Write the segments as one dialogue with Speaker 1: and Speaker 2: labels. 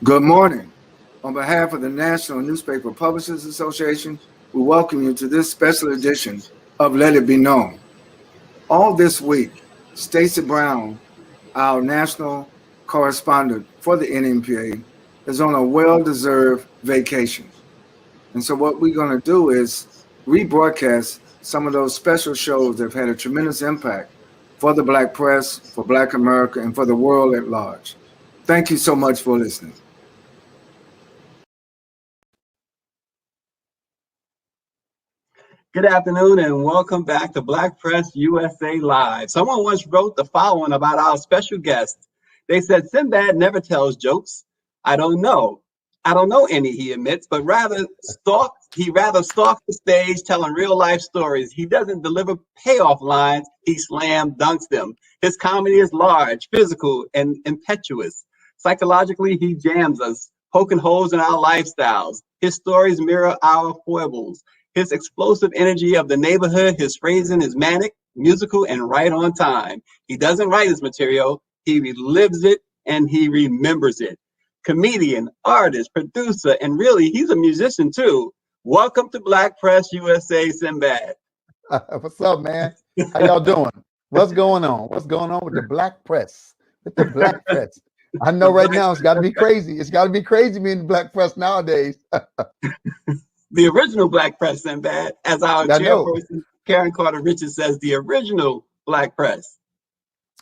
Speaker 1: Good morning. On behalf of the National Newspaper Publishers Association, we welcome you to this special edition of Let It Be Known. All this week, Stacy Brown, our national correspondent for the NNPA, is on a well-deserved vacation. And so what we're going to do is rebroadcast some of those special shows that have had a tremendous impact for the Black press, for Black America, and for the world at large. Thank you so much for listening.
Speaker 2: Good afternoon and welcome back to Black Press USA Live. Someone once wrote the following about our special guest. They said, Sinbad never tells jokes. I don't know any, he admits, but he rather stalks the stage telling real life stories. He doesn't deliver payoff lines, he slam dunks them. His comedy is large, physical, and impetuous. Psychologically, he jams us, poking holes in our lifestyles. His stories mirror our foibles. His explosive energy of the neighborhood, his phrasing is manic, musical, and right on time. He doesn't write his material, he relives it and he remembers it. Comedian, artist, producer, and really, he's a musician too. Welcome to Black Press USA, Sinbad.
Speaker 3: What's up, man? How y'all doing? What's going on? What's going on with the Black Press? With the Black Press. I know right now it's got to be crazy. It's got to be crazy being the Black Press nowadays.
Speaker 2: The original Black Press, Sinbad, as our chairperson, Karen Carter Richards says, the original Black Press.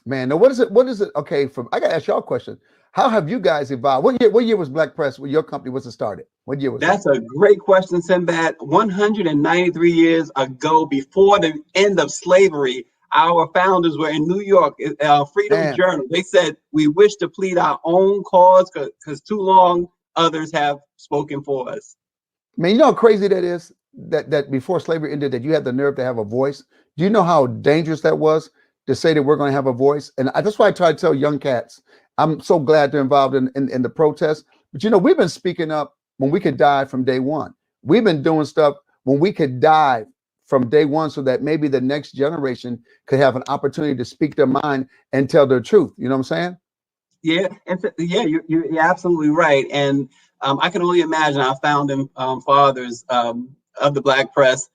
Speaker 3: Man, now what is it? What is it? Okay, I got to ask y'all a question. How have you guys evolved? What year was Black Press when your company was started? What year was
Speaker 2: That's a great question, Sinbad. 193 years ago, before the end of slavery, our founders were in New York, Freedom Journal. They said, we wish to plead our own cause because too long others have spoken for us.
Speaker 3: Man, you know how crazy that is? That before slavery ended, that you had the nerve to have a voice. Do you know how dangerous that was to say that we're going to have a voice? And that's why I try to tell young cats, I'm so glad they're involved in the protest. But you know, we've been speaking up when we could die from day one. We've been doing stuff when we could die from day one, so that maybe the next generation could have an opportunity to speak their mind and tell their truth. You know what I'm saying?
Speaker 2: Yeah, and you're absolutely right. And I can only imagine our founding fathers of the Black press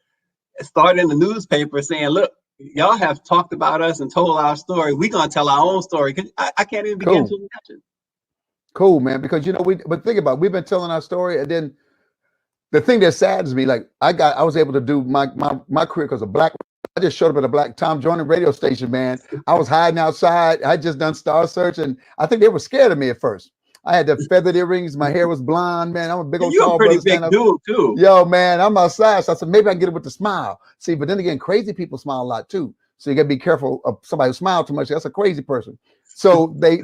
Speaker 2: started in the newspaper saying, look, y'all have talked about us and told our story. We're going to tell our own story. I can't even begin to imagine.
Speaker 3: Cool, man. Because, you know, but think about it, we've been telling our story. And then the thing that saddens me, like I was able to do my career because of Black. I just showed up at a Black Tom Joyner radio station, man. I was hiding outside. I just done Star Search, and I think they were scared of me at first. I had the feathered earrings. My hair was blonde, man. I'm a big old tall
Speaker 2: brother. You're a pretty big dude, too.
Speaker 3: Yo, man, I'm outside. So I said, maybe I can get it with the smile. See, but then again, crazy people smile a lot, too. So you got to be careful of somebody who smiles too much. That's a crazy person. So they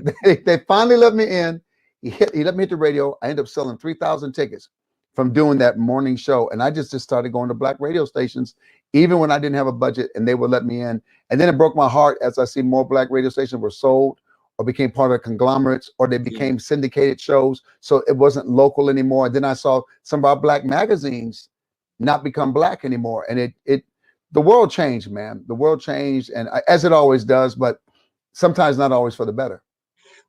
Speaker 3: finally let me in. He let me hit the radio. I ended up selling 3,000 tickets from doing that morning show. And I just started going to Black radio stations, even when I didn't have a budget, and they would let me in. And then it broke my heart as I see more Black radio stations were sold or became part of conglomerates, or they became syndicated shows. So it wasn't local anymore. And then I saw some of our Black magazines not become Black anymore. And the world changed, man. The world changed, and as it always does, but sometimes not always for the better.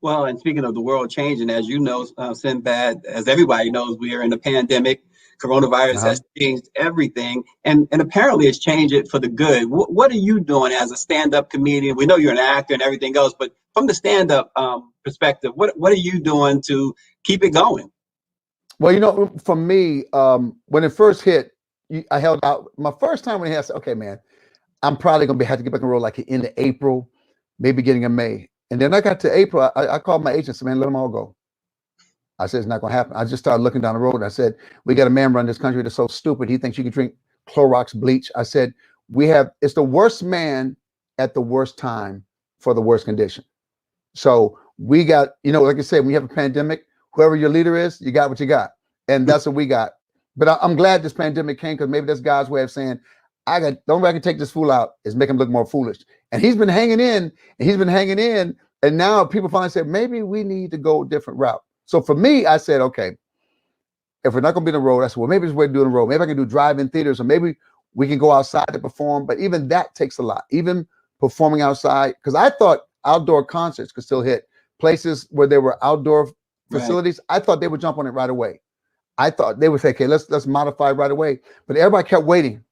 Speaker 2: Well, and speaking of the world changing, as you know, Sinbad, as everybody knows, we are in a pandemic. Coronavirus has changed everything, and apparently it's changed it for the good. What are you doing as a stand-up comedian? We know you're an actor and everything else, but from the stand-up perspective, what are you doing to keep it going?
Speaker 3: Well, you know, for me, when it first hit, I held out. My first time when he said, okay, man, I'm probably going to have to get back on the road like in the April, maybe beginning of May. And then I got to April, I called my agent and said, man, let them all go. I said, it's not going to happen. I just started looking down the road. And I said, we got a man run this country that's so stupid. He thinks you can drink Clorox bleach. I said, it's the worst man at the worst time for the worst condition. So we got, you know, like I said, when you have a pandemic, whoever your leader is, you got what you got. And that's what we got. But I'm glad this pandemic came, because maybe that's God's way of saying, the only way I can take this fool out is make him look more foolish. And he's been hanging in, and now people finally said, maybe we need to go a different route. So for me, I said, okay, if we're not going to be on the road, I said, well, maybe it's way to do on the road. Maybe I can do drive-in theaters, or maybe we can go outside to perform. But even that takes a lot, even performing outside, because I thought outdoor concerts could still hit places where there were outdoor facilities, I thought they would jump on it right away. I thought they would say, okay, let's modify right away. But everybody kept waiting.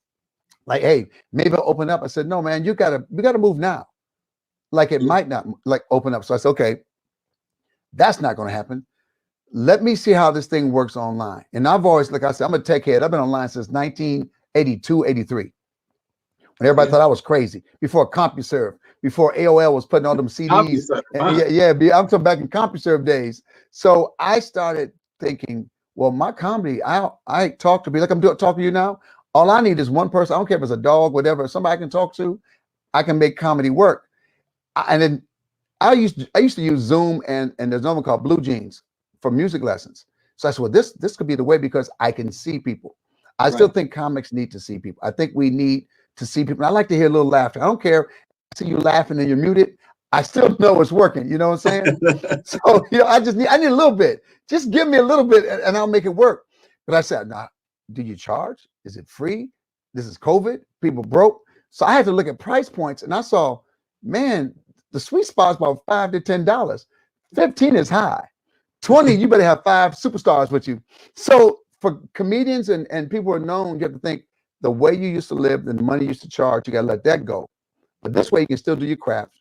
Speaker 3: Like, hey, maybe I'll open up. I said, no, man, we gotta move now. Like it might not like open up. So I said, okay, that's not going to happen. Let me see how this thing works online. And I've always, like I said, I'm a tech head. I've been online since 1982, 83. When everybody thought I was crazy. Before CompuServe, before AOL was putting all them CDs. I'm talking back in CompuServe days. So I started thinking, well, my comedy, I talk to people like I'm talking to you now. All I need is one person. I don't care if it's a dog, whatever, somebody I can talk to. I can make comedy work. And then I used to use Zoom and there's another one called Blue Jeans for music lessons. So I said, well, this could be the way because I can see people. I still think comics need to see people. I think we need to see people. And I like to hear a little laughter. I don't care if I see you laughing and you're muted. I still know it's working. You know what I'm saying? So, I need a little bit. Just give me a little bit and I'll make it work. But I said, nah, do you charge? Is it free? This is COVID. People broke. So I had to look at price points and I saw, man, the sweet spot is about $5 to $10. 15 is high. 20, you better have 5 superstars with you. So for comedians and people who are known, you have to think the way you used to live and the money you used to charge, you got to let that go. But this way you can still do your craft,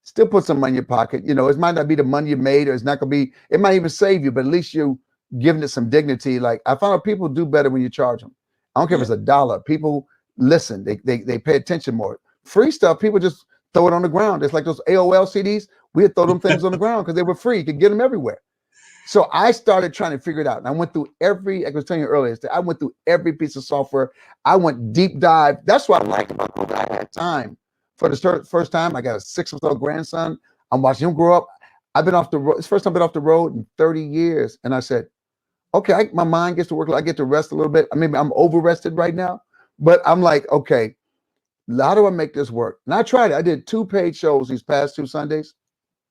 Speaker 3: still put some money in your pocket. It might not be the money you made, or it's not going to be, it might even save you, but at least you giving it some dignity. Like I found out people do better when you charge them. I don't care if it's $1. People listen, they pay attention more. Free stuff, people just throw it on the ground. It's like those AOL CDs. We'd throw them things on the ground because they were free. You could get them everywhere. So I started trying to figure it out. And I went through I was telling you earlier, I went through every piece of software. I went deep dive. That's what I liked about COVID. I had time. For the first time, I got a 6-year-old grandson. I'm watching him grow up. I've been off the road. It's the first time I've been off the road in 30 years. And I said, okay, my mind gets to work. I get to rest a little bit. I mean, I'm over rested right now, but I'm like, okay, how do I make this work? And I tried it. I did 2 paid shows these past 2 Sundays.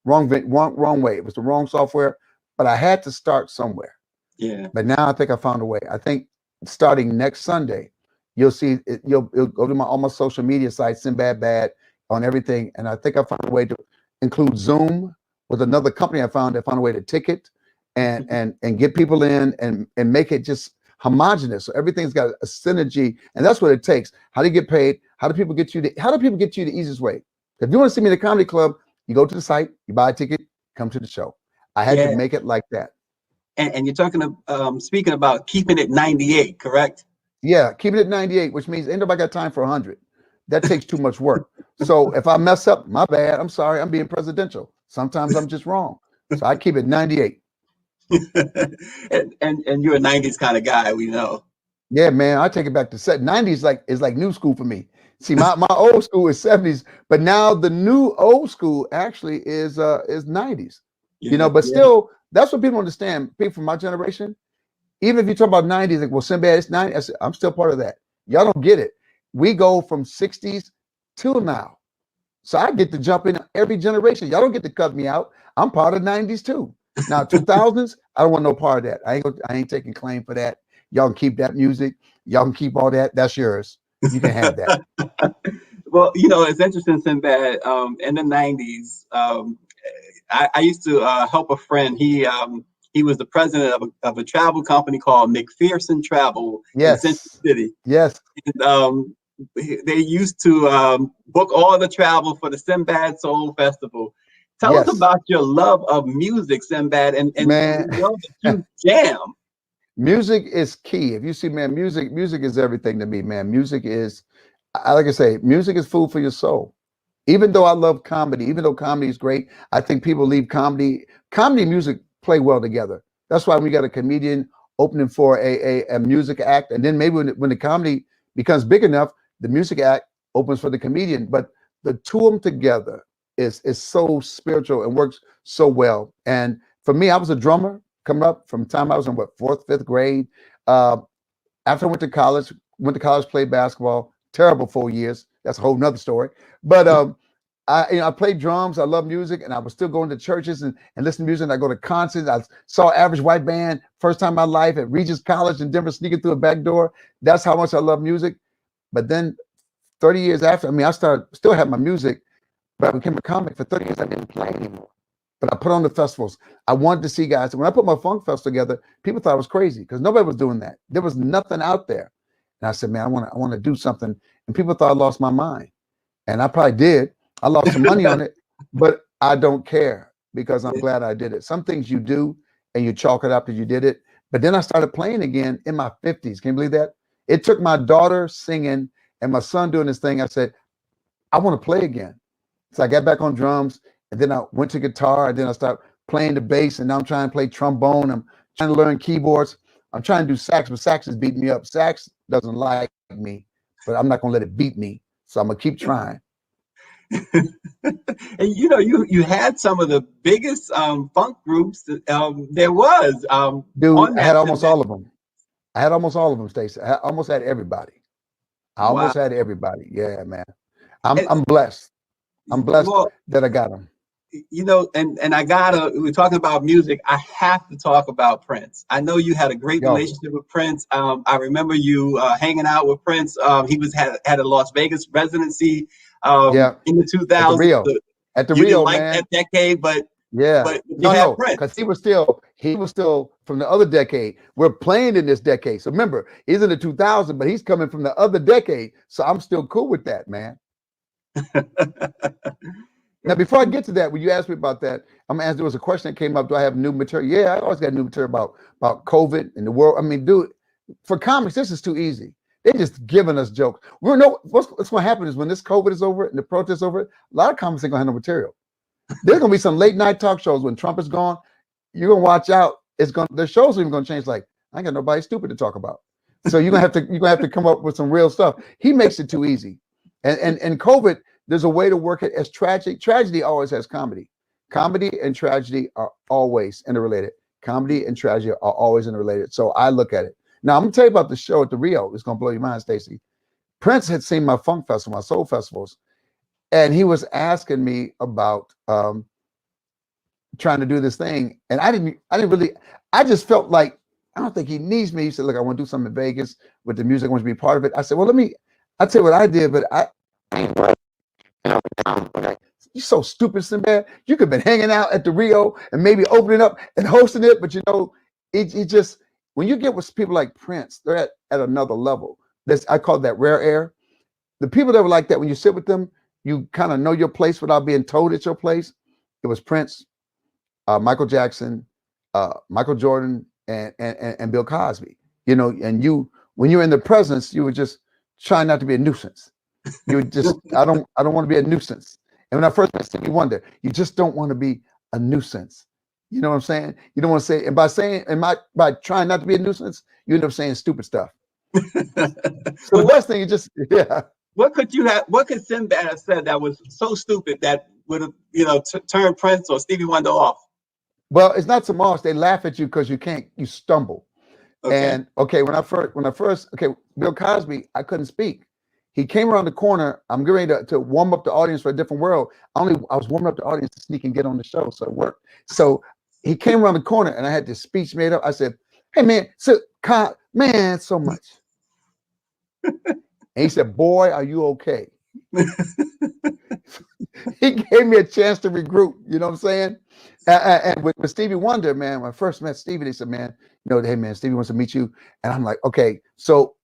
Speaker 3: Wrong way. It was the wrong software, but I had to start somewhere.
Speaker 2: Yeah.
Speaker 3: But now I think I found a way. I think starting next Sunday, you'll see it. You'll go to all my social media sites, Sinbad Bad, on everything. And I think I found a way to include Zoom with another company. I found a way to ticket and get people in and make it just homogenous. So everything's got a synergy, and that's what it takes. How do you get paid? How do people get you the easiest way? If you want to see me in the comedy club, you go to the site, you buy a ticket, come to the show. I had to make it like that.
Speaker 2: And you're talking speaking about keeping it 98, correct?
Speaker 3: Yeah, keeping it 98, which means ain't nobody got time for 100. That takes too much work. So if I mess up, my bad. I'm sorry. I'm being presidential. Sometimes I'm just wrong. So I keep it 98.
Speaker 2: and you're a 90s kind of guy, we know.
Speaker 3: Yeah, man. I take it back to 90s is like new school for me. See, my old school is 70s, but now the new old school actually is 90s. But still, that's what people understand. People from my generation, even if you talk about 90s, like, well, Sinbad, it's 90s. I'm still part of that. Y'all don't get it. We go from 60s till now. So I get to jump in every generation. Y'all don't get to cut me out. I'm part of 90s too. Now 2000s, I don't want no part of that. I ain't taking claim for that. Y'all can keep that music. Y'all can keep all that. That's yours. You can have that.
Speaker 2: Well, it's interesting, Sinbad. In the 90s, I used to help a friend. He was the president of a travel company called McPherson Travel in Central City.
Speaker 3: Yes.
Speaker 2: And, they used to book all the travel for the Sinbad Soul Festival. Tell us about your love of music, Sinbad, and
Speaker 3: man,
Speaker 2: that you jam.
Speaker 3: Music is key. If you see, man, music is everything to me, man. Music is, like I say, music is food for your soul. Even though I love comedy, even though comedy is great, I think people leave comedy and music play well together. That's why we got a comedian opening for a music act, and then maybe when the comedy becomes big enough, the music act opens for the comedian. But the two of them together is so spiritual and works so well. And for me, I was a drummer coming up from the time I was in 4th, 5th grade. After I went to college, played basketball. Terrible 4 years. That's a whole nother story. But I played drums. I love music, and I was still going to churches and listen to music. And I go to concerts. I saw Average White Band first time in my life at Regis College in Denver, sneaking through a back door. That's how much I love music. But then 30 years after, I still have my music, but I became a comic. For 30 years, I didn't play anymore. but I put on the festivals. I wanted to see guys. When I put my funk festival together, people thought I was crazy because nobody was doing that. There was nothing out there. And I said, man, I want to do something. And people thought I lost my mind. And I probably did. I lost some money on it, but I don't care because I'm glad I did it. Some things you do and you chalk it up that you did it. But then I started playing again in my 50s. Can you believe that? It took my daughter singing and my son doing this thing. I said, I want to play again. So I got back on drums, and then I went to guitar, and then I started playing the bass, and now I'm trying to play trombone. I'm trying to learn keyboards. I'm trying to do sax, but sax is beating me up. Sax doesn't like me, but I'm not going to let it beat me. So I'm going to keep trying.
Speaker 2: And you had some of the biggest funk groups there was.
Speaker 3: Dude, I had almost all of them. I had almost all of them, Stacy. I almost had everybody. I almost had everybody. Yeah, man. I'm blessed. I'm blessed that I got them.
Speaker 2: And we're talking about music. I have to talk about Prince. I know you had a great relationship with Prince. I remember you hanging out with Prince. He had a Las Vegas residency in the 2000s.
Speaker 3: At the
Speaker 2: you
Speaker 3: Rio,
Speaker 2: didn't like
Speaker 3: man.
Speaker 2: that decade, but
Speaker 3: no, because he was still from the other decade. We're playing in this decade. So remember, he's in the 2000s, but he's coming from the other decade. So I'm still cool with that, man. Now, before I get to that, when you asked me about that, I'm gonna ask. There was a question that came up. Do I have new material? Yeah, I always got new material about COVID and the world. I mean, dude, for comics, this is too easy. They're just giving us jokes. We know what's going to happen is when this COVID is over and the protest is over, a lot of comics ain't going to have no material. There's going to be some late night talk shows when Trump is gone. You're going to watch out. The shows are even going to change. Like, I ain't got nobody stupid to talk about. So you're going to have to come up with some real stuff. He makes it too easy. And COVID, there's a way to work it as tragic. Tragedy always has comedy. Comedy and tragedy are always interrelated. Comedy and tragedy are always interrelated. So I look at it. Now, I'm going to tell you about the show at the Rio. It's going to blow your mind, Stacy. Prince had seen my funk festival, my soul festivals, and he was asking me about trying to do this thing. And I just felt like, I don't think he needs me. He said, look, I want to do something in Vegas with the music. I want to be part of it. I said, well, I'll tell you what I did, but I ain't right. You're so stupid, Sinbad. You could have been hanging out at the Rio and maybe opening up and hosting it, but it just, when you get with people like Prince, they're at another level. I call that rare air. The people that were like that, when you sit with them, you kind of know your place without being told it's your place. It was Prince, Michael Jackson, Michael Jordan, and Bill Cosby. And when you're in the presence, you were just trying not to be a nuisance. You would just, I don't want to be a nuisance. And when I first met Stevie Wonder, you just don't want to be a nuisance. You know what I'm saying? You don't want to say, and by trying not to be a nuisance, you end up saying stupid stuff. So the best thing is just,
Speaker 2: What could Sinbad have said that was so stupid that would have, turned Prince or Stevie Wonder off?
Speaker 3: Well, it's not so much. They laugh at you because you stumble.
Speaker 2: Okay.
Speaker 3: And when I first, Bill Cosby, I couldn't speak. He came around the corner. I'm getting ready to warm up the audience for a different world. I was warming up the audience to sneak and get on the show, so it worked. So he came around the corner, and I had this speech made up. I said, "Hey man, so much." And he said, "Boy, are you okay?" He gave me a chance to regroup. You know what I'm saying? And with Stevie Wonder, man, when I first met Stevie, they said, "Man, hey man, Stevie wants to meet you." And I'm like, "Okay." So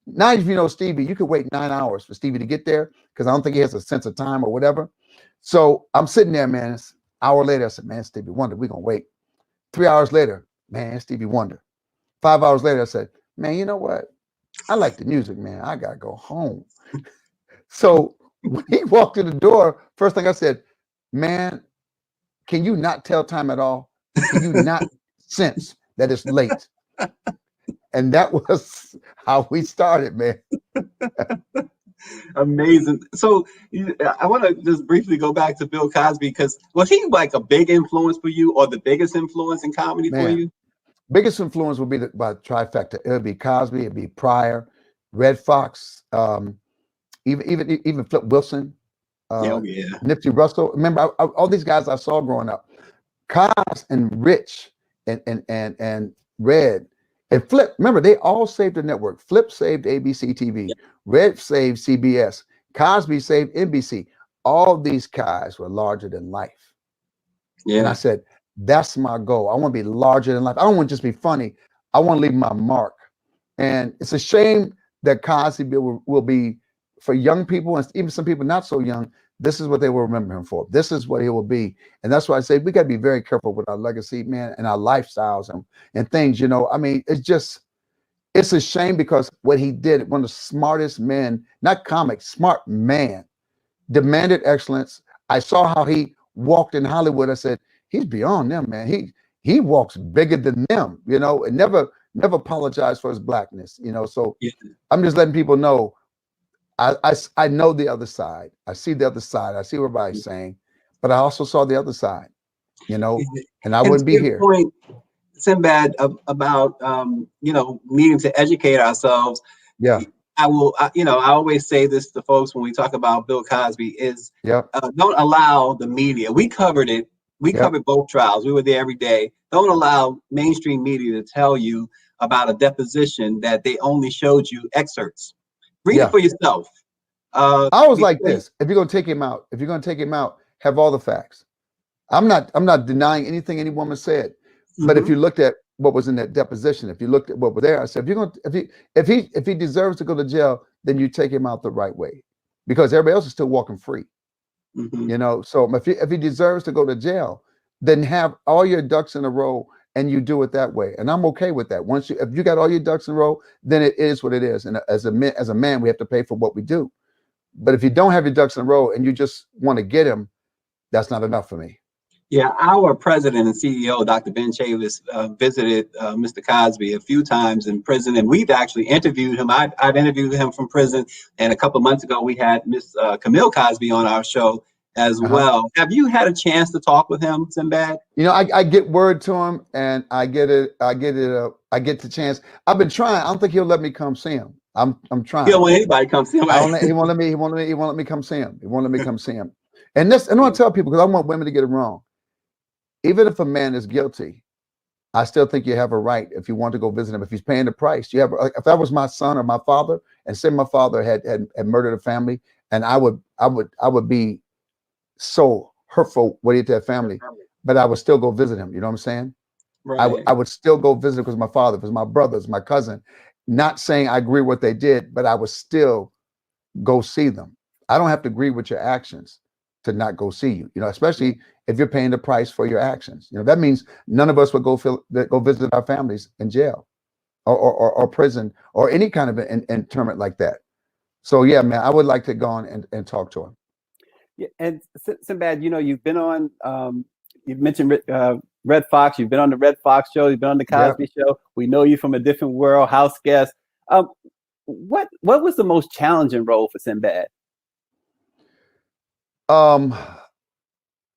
Speaker 3: now, if you know Stevie, you could wait 9 hours for Stevie to get there because I don't think he has a sense of time or whatever. So I'm sitting there, man. It's an hour later, I said, "Man, Stevie Wonder, we're going to wait." 3 hours later, man, Stevie Wonder. 5 hours later, I said, "Man, you know what? I like the music, man. I got to go home." So when he walked in the door, first thing I said, "Man, can you not tell time at all? Can you not sense that it's late?" And that was how we started, man.
Speaker 2: Amazing. So I want to just briefly go back to Bill Cosby, because was he like a big influence for you, or the biggest influence in comedy for you?
Speaker 3: Biggest influence would be by trifecta. It would be Cosby, it'd be Pryor, Red Fox, even Flip Wilson, Nipsey Russell. Remember, all these guys I saw growing up. Cos and Rich and Red. And Flip, remember, they all saved the network. Flip saved ABC TV. Red saved CBS. Cosby saved NBC. All these guys were larger than life. And I
Speaker 2: Yeah.
Speaker 3: said, that's my goal. I want to be larger than life. I don't want to just be funny. I want to leave my mark. And it's a shame that Cosby will be, for young people and even some people not so young, this is what they will remember him for. This is what he will be. And that's why I say we got to be very careful with our legacy, man, and our lifestyles and things, you know. I mean, it's a shame because what he did, one of the smartest men, not comic, smart man, demanded excellence. I saw how he walked in Hollywood. I said, he's beyond them, man. He walks bigger than them, you know, and never apologized for his blackness, you know. So
Speaker 2: Yeah.
Speaker 3: I'm just letting people know I know the other side. I see the other side. I see what everybody's saying, but I also saw the other side, you know, and I
Speaker 2: And to
Speaker 3: wouldn't be
Speaker 2: your
Speaker 3: here.
Speaker 2: point, Sinbad, about needing to educate ourselves.
Speaker 3: Yeah.
Speaker 2: I always say this to folks when we talk about Bill Cosby is
Speaker 3: Yep.
Speaker 2: don't allow the media. We covered it. We
Speaker 3: Yep.
Speaker 2: covered both trials. We were there every day. Don't allow mainstream media to tell you about a deposition that they only showed you excerpts. Read it
Speaker 3: Yeah.
Speaker 2: for yourself.
Speaker 3: I was like
Speaker 2: Because,
Speaker 3: this. If you're gonna take him out, have all the facts. I'm not denying anything any woman said. But if
Speaker 2: Mhm,
Speaker 3: you looked at what was in that deposition, if you looked at what was there, I said, if you're going to, if he deserves to go to jail, then you take him out the right way, because everybody else is still walking free,
Speaker 2: mhm.
Speaker 3: you know. So if he deserves to go to jail, then have all your ducks in a row and you do it that way. And I'm okay with that. If you got all your ducks in a row, then it is what it is. And as a man, we have to pay for what we do. But if you don't have your ducks in a row and you just want to get him, that's not enough for me.
Speaker 2: Yeah, our president and CEO, Dr. Ben Chavis, visited Mr. Cosby a few times in prison, and we've actually interviewed him. I've interviewed him from prison, and a couple of months ago we had Miss Camille Cosby on our show as
Speaker 3: Uh-huh.
Speaker 2: well. Have you had a chance to talk with him, Sinbad?
Speaker 3: You know, I get word to him, and I get the chance. I've been trying. I don't think he'll let me come see him. I'm
Speaker 2: He don't
Speaker 3: trying.
Speaker 2: want anybody to come see him.
Speaker 3: I
Speaker 2: Right?
Speaker 3: don't. He won't let me come see him. He won't let me come see him. And I want to tell people, because I want women to get it wrong. Even if a man is guilty, I still think you have a right, if you want to go visit him, if he's paying the price. You have. If that was my son or my father, and say my father had murdered a family, and I would be so hurtful what he did to that family, but I would still go visit him. You know what I'm saying?
Speaker 2: Right.
Speaker 3: I would still go visit because my father, because my brothers, my cousin. Not saying I agree with what they did, but I would still go see them. I don't have to agree with your actions to not go see you. You know, especially if you're paying the price for your actions. You know, that means none of us would go visit our families in jail or prison or any kind of an internment like that. So yeah, man, I would like to go on and talk to him.
Speaker 4: Yeah, and Sinbad, you've been on. You've mentioned Red Fox. You've been on the Red Fox show. You've been on the Cosby show. We know you from a different world. Houseguest. What was the most challenging role for Sinbad?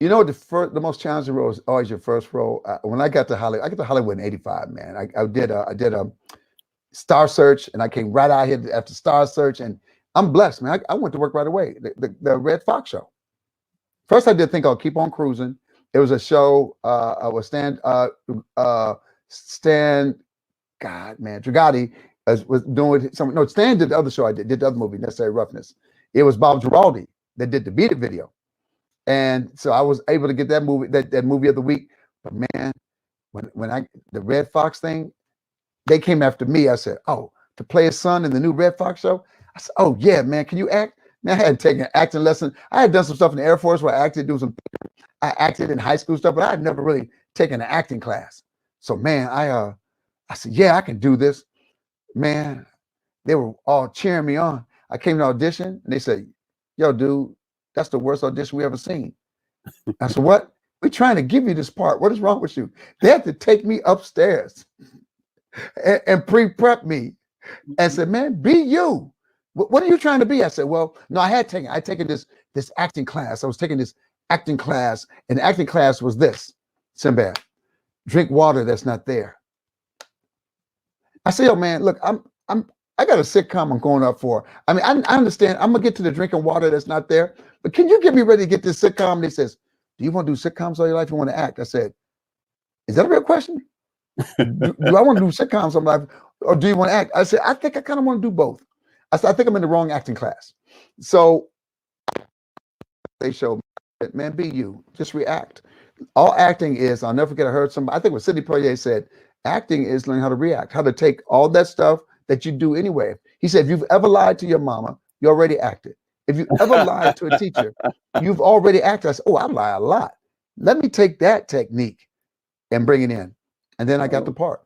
Speaker 3: You know, the most challenging role is always your first role. When I got to Hollywood in '85, man. I did a Star Search, and I came right out here after Star Search, and I'm blessed, man. I went to work right away. The Red Fox show. First, I did think I'll keep on cruising. It was a show. I was Stan, God, man, Dragati was doing some. No, Stan did the other show. Did the other movie, Necessary Roughness. It was Bob Giraldi that did the Beat It video, and so I was able to get that movie of the week. But man, when the Red Fox thing, they came after me. I said, oh, to play his son in the new Red Fox show. I said, oh yeah, man, can you act? Man, I had taken an acting lesson. I had done some stuff in the Air Force where I acted in high school stuff, but I had never really taken an acting class. So man, I said, yeah, I can do this. Man, they were all cheering me on. I came to audition and they said, yo, dude, that's the worst audition we ever seen. I said, what? We're trying to give you this part. What is wrong with you? They had to take me upstairs and pre-prep me and said, man, be you. What are you trying to be? I said, well, no, I'd taken this acting class. I was taking this acting class, and the acting class was this: Sinbad, drink water that's not there. I said, yo, man, look, I got a sitcom I'm going up for. I mean, I understand I'm gonna get to the drinking water that's not there, but can you get me ready to get this sitcom? And he says, do you want to do sitcoms all your life? You want to act? I said, is that a real question? do I want to do sitcoms all my life, or do you want to act? I said, I think I kind of want to do both. I said, I think I'm in the wrong acting class. So they showed me, man, be you, just react. All acting is, I'll never forget, I heard somebody, I think it was Sidney Poitier said, acting is learning how to react, how to take all that stuff that you do anyway. He said, if you've ever lied to your mama, you already acted. If you ever lied to a teacher, you've already acted. I said, oh, I lie a lot. Let me take that technique and bring it in. And then I got the part.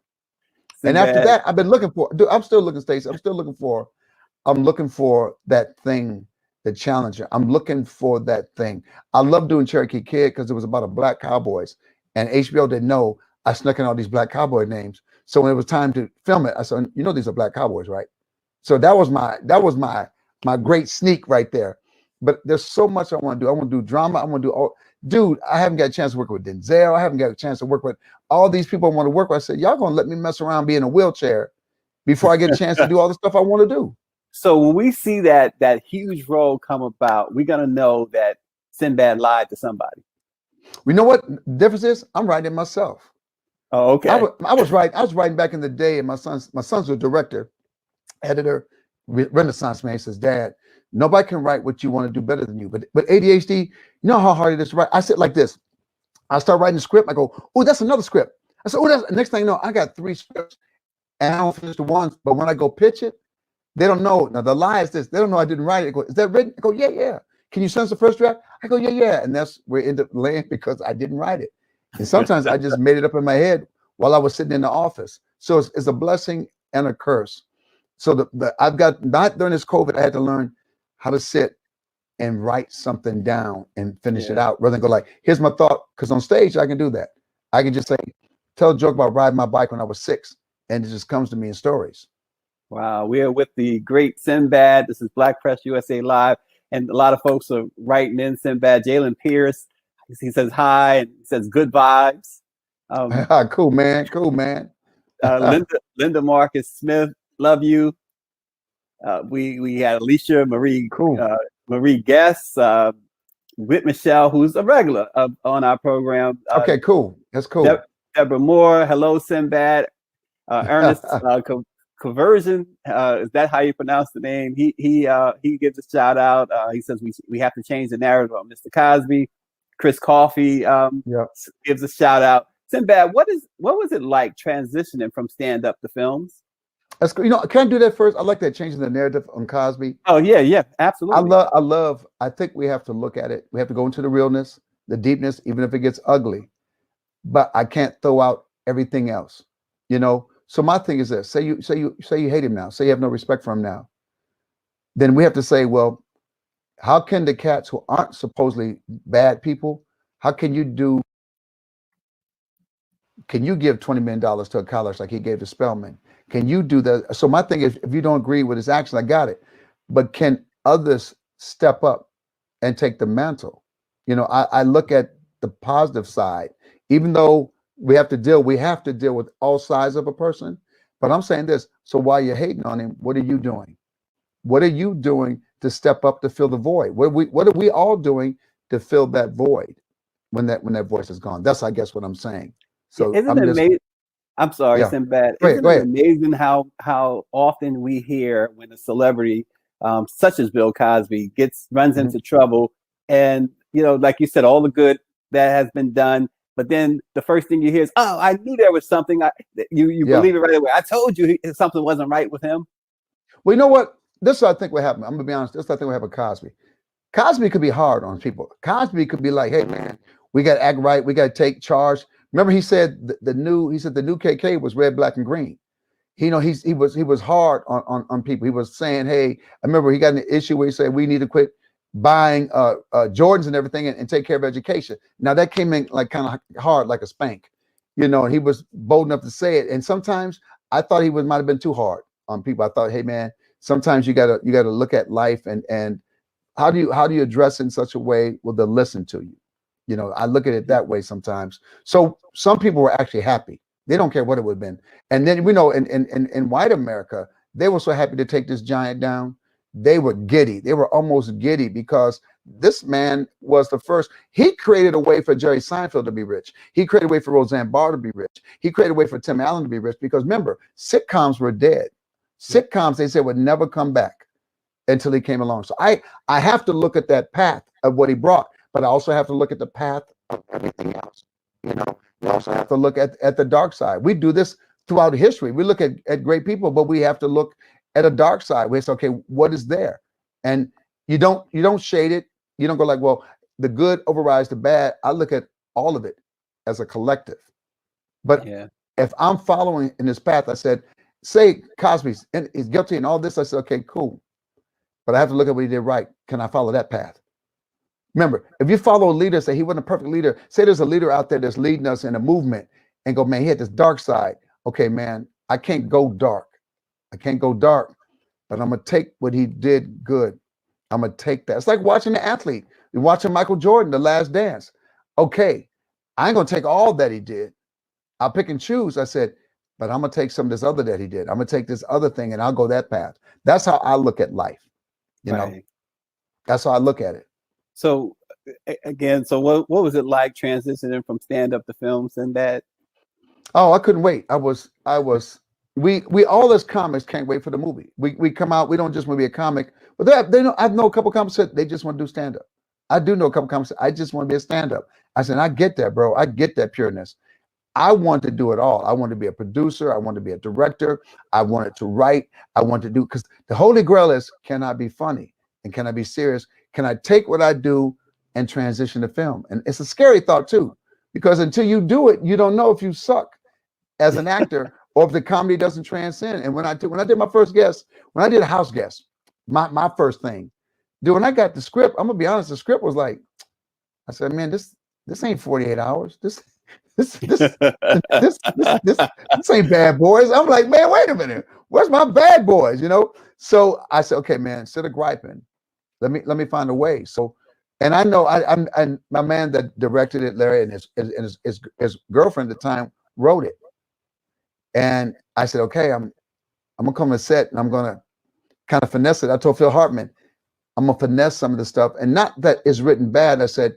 Speaker 3: And after that, I've been looking for, dude, I'm still looking, Stacy. I'm looking for that thing, the challenger. I'm looking for that thing. I love doing Cherokee Kid because it was about a black cowboys, and HBO didn't know I snuck in all these black cowboy names. So when it was time to film it, I said, you know, these are black cowboys, right? So that was my great sneak right there. But there's so much I want to do. I want to do drama. I want to do all. Dude, I haven't got a chance to work with Denzel. I haven't got a chance to work with all these people I want to work with. I said, y'all gonna let me mess around, be in a wheelchair before I get a chance to do all the stuff I want to do.
Speaker 4: So when we see that huge role come about, we're gonna know that Sinbad lied to somebody.
Speaker 3: We know what the difference is? I'm writing it myself.
Speaker 4: Oh, okay.
Speaker 3: I was writing back in the day, and my son's a director, editor, Renaissance man. He says, Dad, nobody can write what you want to do better than you. But ADHD, you know how hard it is to write? I said like this. I start writing a script. I go, oh, that's another script. I said, oh, that's next thing you know, I got 3 scripts. And I don't finish the one. But when I go pitch it, they don't know. Now the lie is this. They don't know I didn't write it. I go, is that written? I go, yeah. Can you send the first draft? I go, yeah. And that's where it ended up laying because I didn't write it. And sometimes I just made it up in my head while I was sitting in the office. So it's a blessing and a curse. So I've got, not during this COVID, I had to learn how to sit and write something down and finish it out rather than go like, here's my thought. Because on stage, I can do that. I can just say, tell a joke about riding my bike when I was 6. And it just comes to me in stories.
Speaker 4: Wow. We are with the great Sinbad. This is Black Press USA Live. And a lot of folks are writing in Sinbad. Jalen Pierce, he says hi and he says good vibes.
Speaker 3: Cool, man.
Speaker 4: Linda Marcus Smith, love you. We had Alicia Marie, Marie Guest, with Michelle, who's a regular on our program.
Speaker 3: Okay, cool. That's cool.
Speaker 4: Deborah Moore, hello, Sinbad. Ernest Conversion, is that how you pronounce the name? He gives a shout out. He says we have to change the narrative of Mr. Cosby. Chris Coffey gives a shout out. Sinbad, what was it like transitioning from stand up to films?
Speaker 3: That's cool. You know, can I do that first? I like that, changing the narrative on Cosby.
Speaker 4: Oh yeah, absolutely.
Speaker 3: I think we have to look at it. We have to go into the realness, the deepness, even if it gets ugly. But I can't throw out everything else, you know. So my thing is this: say you hate him now, say you have no respect for him now. Then we have to say, well, how can the cats who aren't supposedly bad people, how can you give $20 million to a college like he gave to Spelman? Can you do that? So my thing is, if you don't agree with his action, I got it. But can others step up and take the mantle? You know, I look at the positive side, even though we have to deal with all sides of a person. But I'm saying this, so while you're hating on him, what are you doing? What are you doing to step up to fill the void? What are we all doing to fill that void when that voice is gone? That's, I guess, what I'm saying. So
Speaker 4: isn't it amazing? I'm sorry, Sinbad. Isn't it amazing how often we hear when a celebrity, such as Bill Cosby, runs into trouble, and you know, like you said, all the good that has been done, but then the first thing you hear is, "Oh, I knew there was something." You believe it right away. I told you something wasn't right with him.
Speaker 3: Well, you know what? This is what I think what happened. I'm gonna be honest. This is what I think what happened with Cosby. Cosby could be hard on people. Cosby could be like, "Hey, man, we got to act right. We got to take charge." Remember, he said the new KK was red, black, and green. You know, he was hard on people. He was saying, hey, I remember he got an issue where he said we need to quit buying Jordans and everything and take care of education. Now that came in like kind of hard, like a spank. You know, and he was bold enough to say it. And sometimes I thought he might have been too hard on people. I thought, hey man, sometimes you gotta look at life and how do you address in such a way will they listen to you? You know, I look at it that way sometimes. So some people were actually happy. They don't care what it would have been. And then we know in white America, they were so happy to take this giant down. They were giddy. They were almost giddy because this man was the first. He created a way for Jerry Seinfeld to be rich. He created a way for Roseanne Barr to be rich. He created a way for Tim Allen to be rich because remember, sitcoms were dead. Sitcoms, they said, would never come back until he came along. So I have to look at that path of what he brought. but I also have to look at the path of everything else. You know, we also have to look at the dark side. We do this throughout history. We look at great people, but we have to look at a dark side. We say, okay, what is there? And you don't shade it. You don't go like, well, the good overrides the bad. I look at all of it as a collective. But if I'm following in this path, I said, say Cosby is guilty and all this, I said, okay, cool. But I have to look at what he did right. Can I follow that path? Remember, if you follow a leader, say he wasn't a perfect leader, say there's a leader out there that's leading us in a movement and go, man, he had this dark side. Okay, man, I can't go dark. I can't go dark, but I'm going to take what he did good. I'm going to take that. It's like watching an athlete. You're watching Michael Jordan, The Last Dance. Okay, I ain't going to take all that he did. I'll pick and choose. I said, but I'm going to take some of this other that he did. I'm going to take this other thing and I'll go that path. That's how I look at life. You know, that's how I look at it.
Speaker 4: So again, so what was it like transitioning from stand-up to film, Sinbad?
Speaker 3: Oh, I couldn't wait. We all as comics can't wait for the movie. We come out, we don't just want to be a comic, but they know, I know a couple comics that they just want to do stand-up. I do know a couple comics that I just want to be a stand-up. I said, I get that, bro. I get that pureness. I want to do it all. I want to be a producer. I want to be a director. I wanted to write. I want to do, because the holy grail is, can I be funny? And can I be serious? Can I take what I do and transition to film? And it's a scary thought too, because until you do it, you don't know if you suck as an actor or if the comedy doesn't transcend. And when I did my first guest, when I did a Houseguest, my first thing, dude, when I got the script, I'm gonna be honest, the script was like, I said, man, this ain't 48 hours. This ain't Bad Boys. I'm like, man, wait a minute. Where's my Bad Boys? You know? So I said, okay, man, instead of griping, let me find a way. So, and I know I'm my man that directed it, Larry, and his girlfriend at the time wrote it. And I said, okay, I'm gonna come to set and I'm gonna kind of finesse it. I told Phil Hartman, I'm gonna finesse some of the stuff, and not that it's written bad. I said,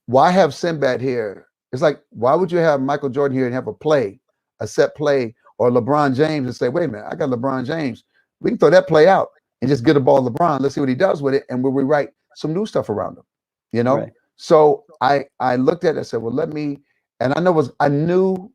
Speaker 3: why have Sinbad here? It's like, why would you have Michael Jordan here and have a set play, or LeBron James and say, wait a minute, I got LeBron James. We can throw that play out and just get the ball to LeBron. Let's see what he does with it, and we'll rewrite some new stuff around him. You know? Right. So I looked at it, I said, well, and I knew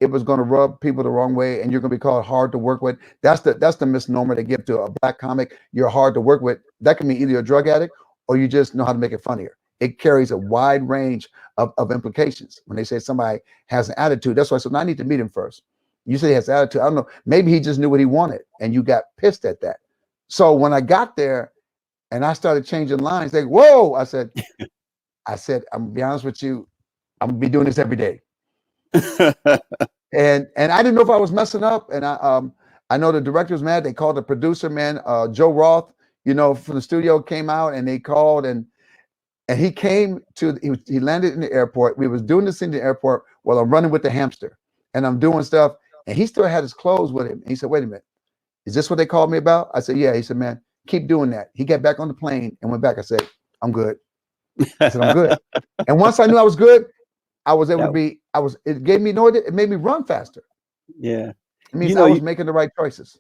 Speaker 3: it was going to rub people the wrong way, and you're going to be called hard to work with. That's the misnomer they give to a black comic. You're hard to work with. That can mean either you're a drug addict or you just know how to make it funnier. It carries a wide range of implications. When they say somebody has an attitude, that's why I said, I need to meet him first. You say he has attitude. I don't know. Maybe he just knew what he wanted and you got pissed at that. So when I got there and I started changing lines, they, whoa, I said, I'm gonna be honest with you, I'm gonna be doing this every day. and I didn't know if I was messing up. And I know the director was mad. They called the producer, man, Joe Roth, from the studio, came out and they called and he came to, he landed in the airport. We was doing this in the airport while I'm running with the hamster and I'm doing stuff. And he still had his clothes with him. And he said, wait a minute, is this what they called me about? I said, yeah. He said, man, keep doing that. He got back on the plane and went back. I said, I'm good. I said, I'm good. And once I knew I was good, I was able to be, it gave me it made me run faster.
Speaker 4: Yeah.
Speaker 3: It means I was making the right choices.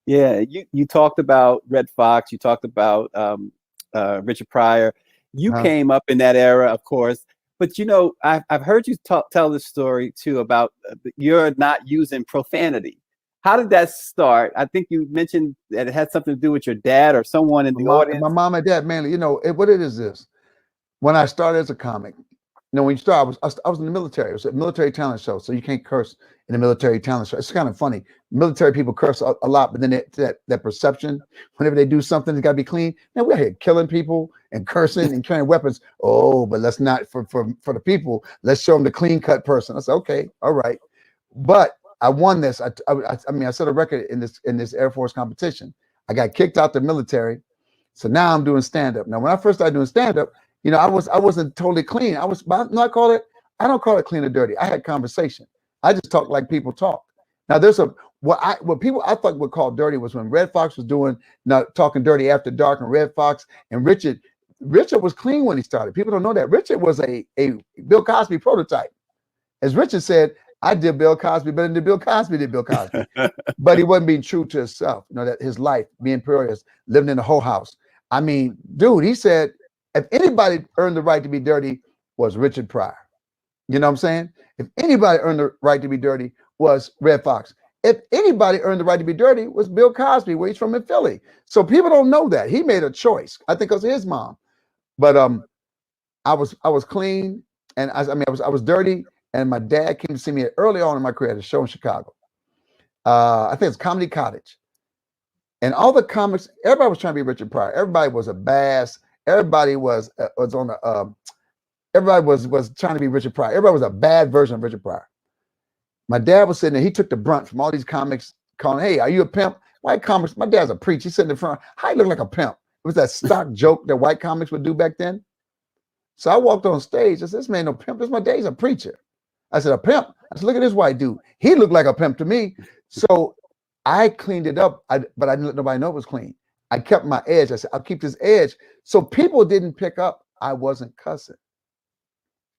Speaker 4: Yeah. You talked about Red Fox. You talked about Richard Pryor. You came up in that era, of course, but I've heard you tell this story too about you're not using profanity. How did that start? I think you mentioned that it had something to do with your dad or someone in the audience. My
Speaker 3: mom and dad, mainly. What it is this. When I started as a comic, when you start, I was in the military. It was a military talent show, so you can't curse in a military talent show. It's kind of funny. Military people curse a lot, but then that perception, whenever they do something, it's got to be clean. Man, we're here killing people and cursing and carrying weapons. Oh, but let's not for the people. Let's show them the clean cut person. I said, okay, all right. But I won this. I set a record in this Air Force competition. I got kicked out the military, so now I'm doing stand up. Now, when I first started doing stand up, I wasn't totally clean. I don't call it clean or dirty. I had conversation. I just talk like people talk. Now there's what people I thought would call dirty was when Red Fox was doing talking dirty after dark, and Red Fox and Richard was clean when he started. People don't know that Richard was a Bill Cosby prototype. As Richard said, I did Bill Cosby better than Bill Cosby did Bill Cosby. But he wasn't being true to himself. That his life, being pure, living in a whole house. I mean, dude, he said, If anybody earned the right to be dirty, was Richard Pryor. You know what I'm saying? If anybody earned the right to be dirty, was Red Fox. If anybody earned the right to be dirty, was Bill Cosby, where he's from in Philly. So people don't know that. He made a choice, I think, because of his mom. But I was clean, and I was dirty, and my dad came to see me early on in my career at a show in Chicago. I think it's Comedy Cottage. And all the comics, everybody was trying to be Richard Pryor. Everybody was a bass. Everybody was on the everybody was trying to be Richard Pryor. Everybody was a bad version of Richard Pryor. My dad was sitting there. He took the brunt from all these comics calling, "Hey, are you a pimp?" White comics, my dad's a preacher. He's sitting in front. How you look like a pimp? It was that stock joke that white comics would do back then. So I walked on stage. I said, "This man no pimp. This my dad's a preacher." I said, "A pimp?" I said, "Look at this white dude. He looked like a pimp to me." So I cleaned it up, but I didn't let nobody know it was clean. I kept my edge. I said, "I'll keep this edge." So people didn't pick up I wasn't cussing.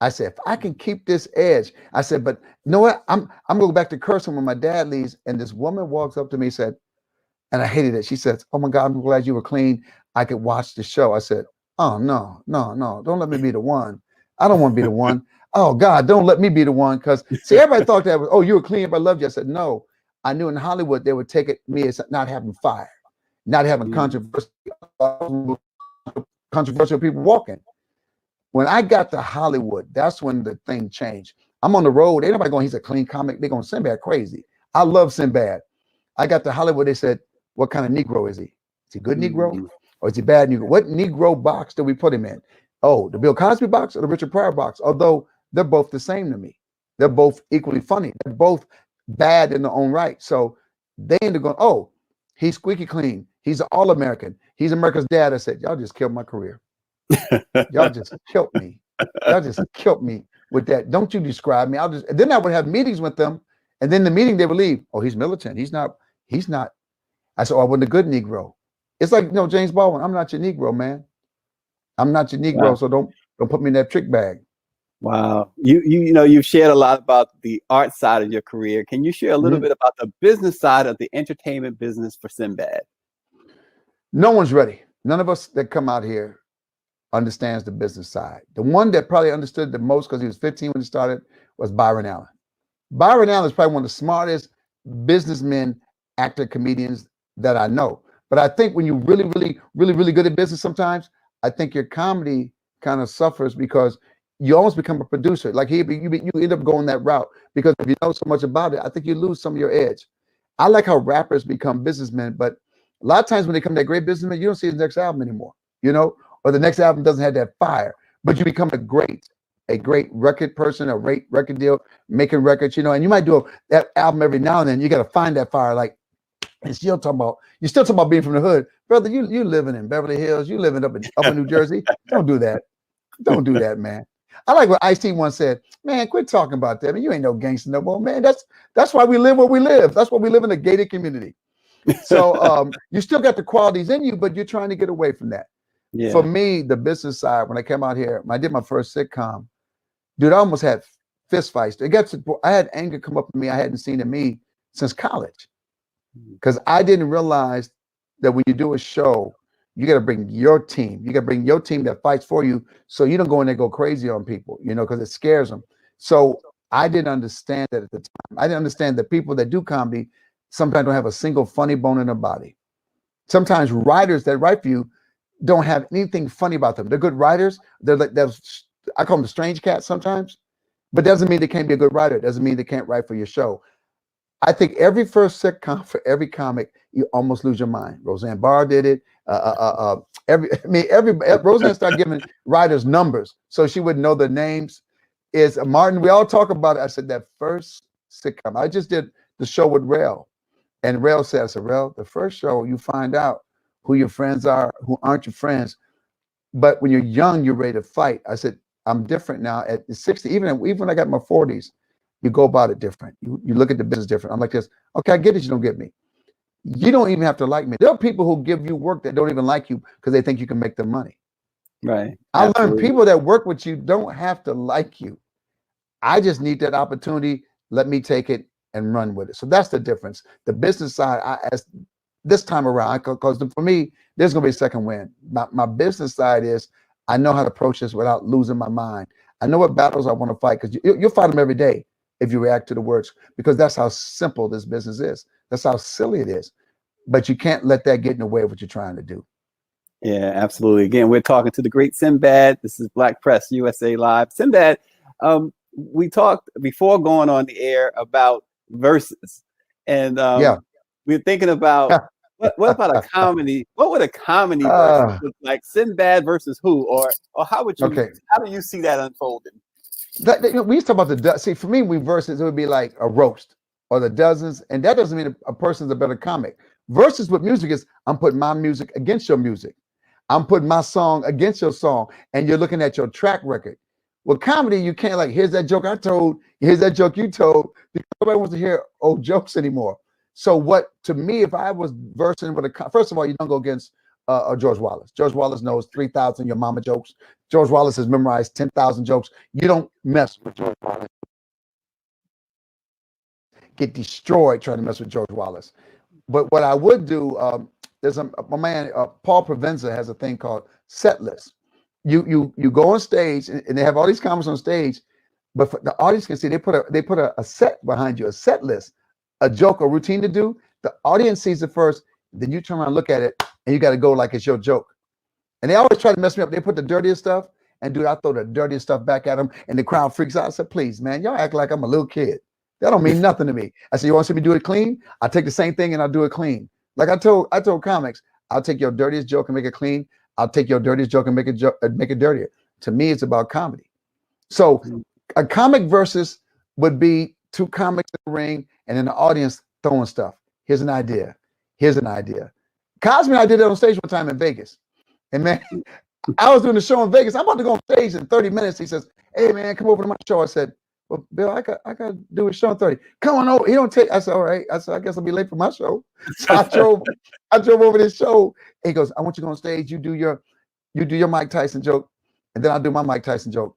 Speaker 3: I said, if I can keep this edge, I said, but you know what? I'm gonna go back to cursing when my dad leaves. And this woman walks up to me and said, and I hated it. She says, "Oh my God, I'm glad you were clean. I could watch the show." I said, "Oh no, don't let me be the one. I don't want to be the one. Oh God, don't let me be the one." Because see, everybody thought that was, "Oh, you were clean, but I loved you." I said, no. I knew in Hollywood they would take it me as not having fire, not having controversial people walking. When I got to Hollywood, that's when the thing changed. I'm on the road. Ain't nobody going, "He's a clean comic." They're going, "Sinbad crazy." I love Sinbad. I got to Hollywood. They said, "What kind of Negro is he? Is he good Negro or is he bad Negro? What Negro box do we put him in? Oh, the Bill Cosby box or the Richard Pryor box?" Although they're both the same to me. They're both equally funny. They're both bad in their own right. So they ended up going, "Oh, he's squeaky clean. He's an All-American. He's America's dad." I said, "Y'all just killed my career. Y'all just killed me. Y'all just killed me with that. Don't you describe me." Then I would have meetings with them, and then the meeting they would leave. "Oh, he's militant. He's not. I said, "Oh, I wasn't a good Negro." It's like, James Baldwin, "I'm not your Negro, man. I'm not your Negro." Wow. So don't put me in that trick bag.
Speaker 4: Wow. You've shared a lot about the art side of your career. Can you share a little bit about the business side of the entertainment business for Sinbad?
Speaker 3: No one's ready. None of us that come out here understands the business side. The one that probably understood the most, because he was 15 when he started, was Byron Allen. Byron Allen is probably one of the smartest businessmen, actor, comedians that I know. But I think when you're really good at business, sometimes I think your comedy kind of suffers because you almost become a producer. Like you end up going that route because if you know so much about it, I think you lose some of your edge. I like how rappers become businessmen, but a lot of times when they become that great businessman, you don't see his next album anymore, or the next album doesn't have that fire, but you become a great record person, a great record deal, making records, and you might do that album every now and then. You got to find that fire. Like, you're still talking about being from the hood, brother. You living in Beverly Hills, you living up in New Jersey. Don't do that. Don't do that, man. I like what Ice-T once said, "Man, quit talking about that. Man, you ain't no gangster no more, man. That's why we live where we live. That's why we live in a gated community." So you still got the qualities in you, but you're trying to get away from that. Yeah. For me, the business side, when I came out here, when I did my first sitcom, dude, I almost had fist fights. I had anger come up in me I hadn't seen in me since college. Because I didn't realize that when you do a show, you got to bring your team. You got to bring your team that fights for you, so you don't go in there and go crazy on people, because it scares them. So I didn't understand that at the time. I didn't understand that people that do comedy sometimes don't have a single funny bone in their body. Sometimes writers that write for you don't have anything funny about them. They're good writers. They're like, I call them the strange cats sometimes, but doesn't mean they can't be a good writer. Doesn't mean they can't write for your show. I think every first sitcom for every comic, you almost lose your mind. Roseanne Barr did it. Roseanne started giving writers numbers so she wouldn't know their names. Is Martin? We all talk about it. I said that first sitcom. I just did the show with Rail, and Rail said, I said, "Rail, the first show you find out who your friends are, who aren't your friends. But when you're young, you're ready to fight." I said, "I'm different now at 60. Even when I got my 40s, you go about it different. You look at the business different." I'm like this. Okay, I get it. You don't get me. You don't even have to like me. There are people who give you work that don't even like you because they think you can make them money.
Speaker 4: Right.
Speaker 3: I learned people that work with you don't have to like you. I just need that opportunity. Let me take it and run with it. So that's the difference. The business side, as this time around, because for me, there's going to be a second win. My business side is I know how to approach this without losing my mind. I know what battles I want to fight, because you'll fight them every day if you react to the words, because that's how simple this business is. That's how silly it is. But you can't let that get in the way of what you're trying to do.
Speaker 4: Yeah, absolutely. Again, we're talking to the great Sinbad. This is Black Press USA Live. Sinbad, we talked before going on the air about verses, and we're thinking about what about a comedy? What would a comedy versus look like? Sinbad versus who, or how would you?
Speaker 3: Okay.
Speaker 4: How do you see that unfolding?
Speaker 3: We used to talk about the see. For me, we verses, it would be like a roast or the dozens, and that doesn't mean a person's a better comic. Versus with music is, I'm putting my music against your music. I'm putting my song against your song, and you're looking at your track record. With comedy, you can't like, here's that joke I told, here's that joke you told, because nobody wants to hear old jokes anymore. So what, to me, if I was versing with first of all, you don't go against George Wallace. George Wallace knows 3,000 your mama jokes. George Wallace has memorized 10,000 jokes. You don't mess with George Wallace. Get destroyed trying to mess with George Wallace. But what I would do, there's my man Paul Provenza has a thing called set list. You go on stage, and they have all these comics on stage, but the audience can see they put a set behind you, a set list, a joke, a routine to do. The audience sees it first, then you turn around and look at it, and you got to go like it's your joke. And they always try to mess me up. They put the dirtiest stuff, and dude, I throw the dirtiest stuff back at them, and the crowd freaks out. I said, please, man, y'all act like I'm a little kid. That don't mean nothing to me. I said, you want to see me do it clean? I'll take the same thing and I'll do it clean. Like I told comics, I'll take your dirtiest joke and make it clean. I'll take your dirtiest joke and make it dirtier. To me, it's about comedy. So a comic versus would be two comics in the ring, and then the audience throwing stuff. Here's an idea. Here's an idea. Cosby and I did it on stage one time in Vegas. And man, I was doing the show in Vegas. I'm about to go on stage in 30 minutes. He says, hey man, come over to my show. I said, well, Bill, I got to do a show in 30. Come on over. He don't take. I said, all right. I said, I guess I'll be late for my show. So I drove over this show. He goes, I want you to go on stage. You do your Mike Tyson joke, and then I'll do my Mike Tyson joke.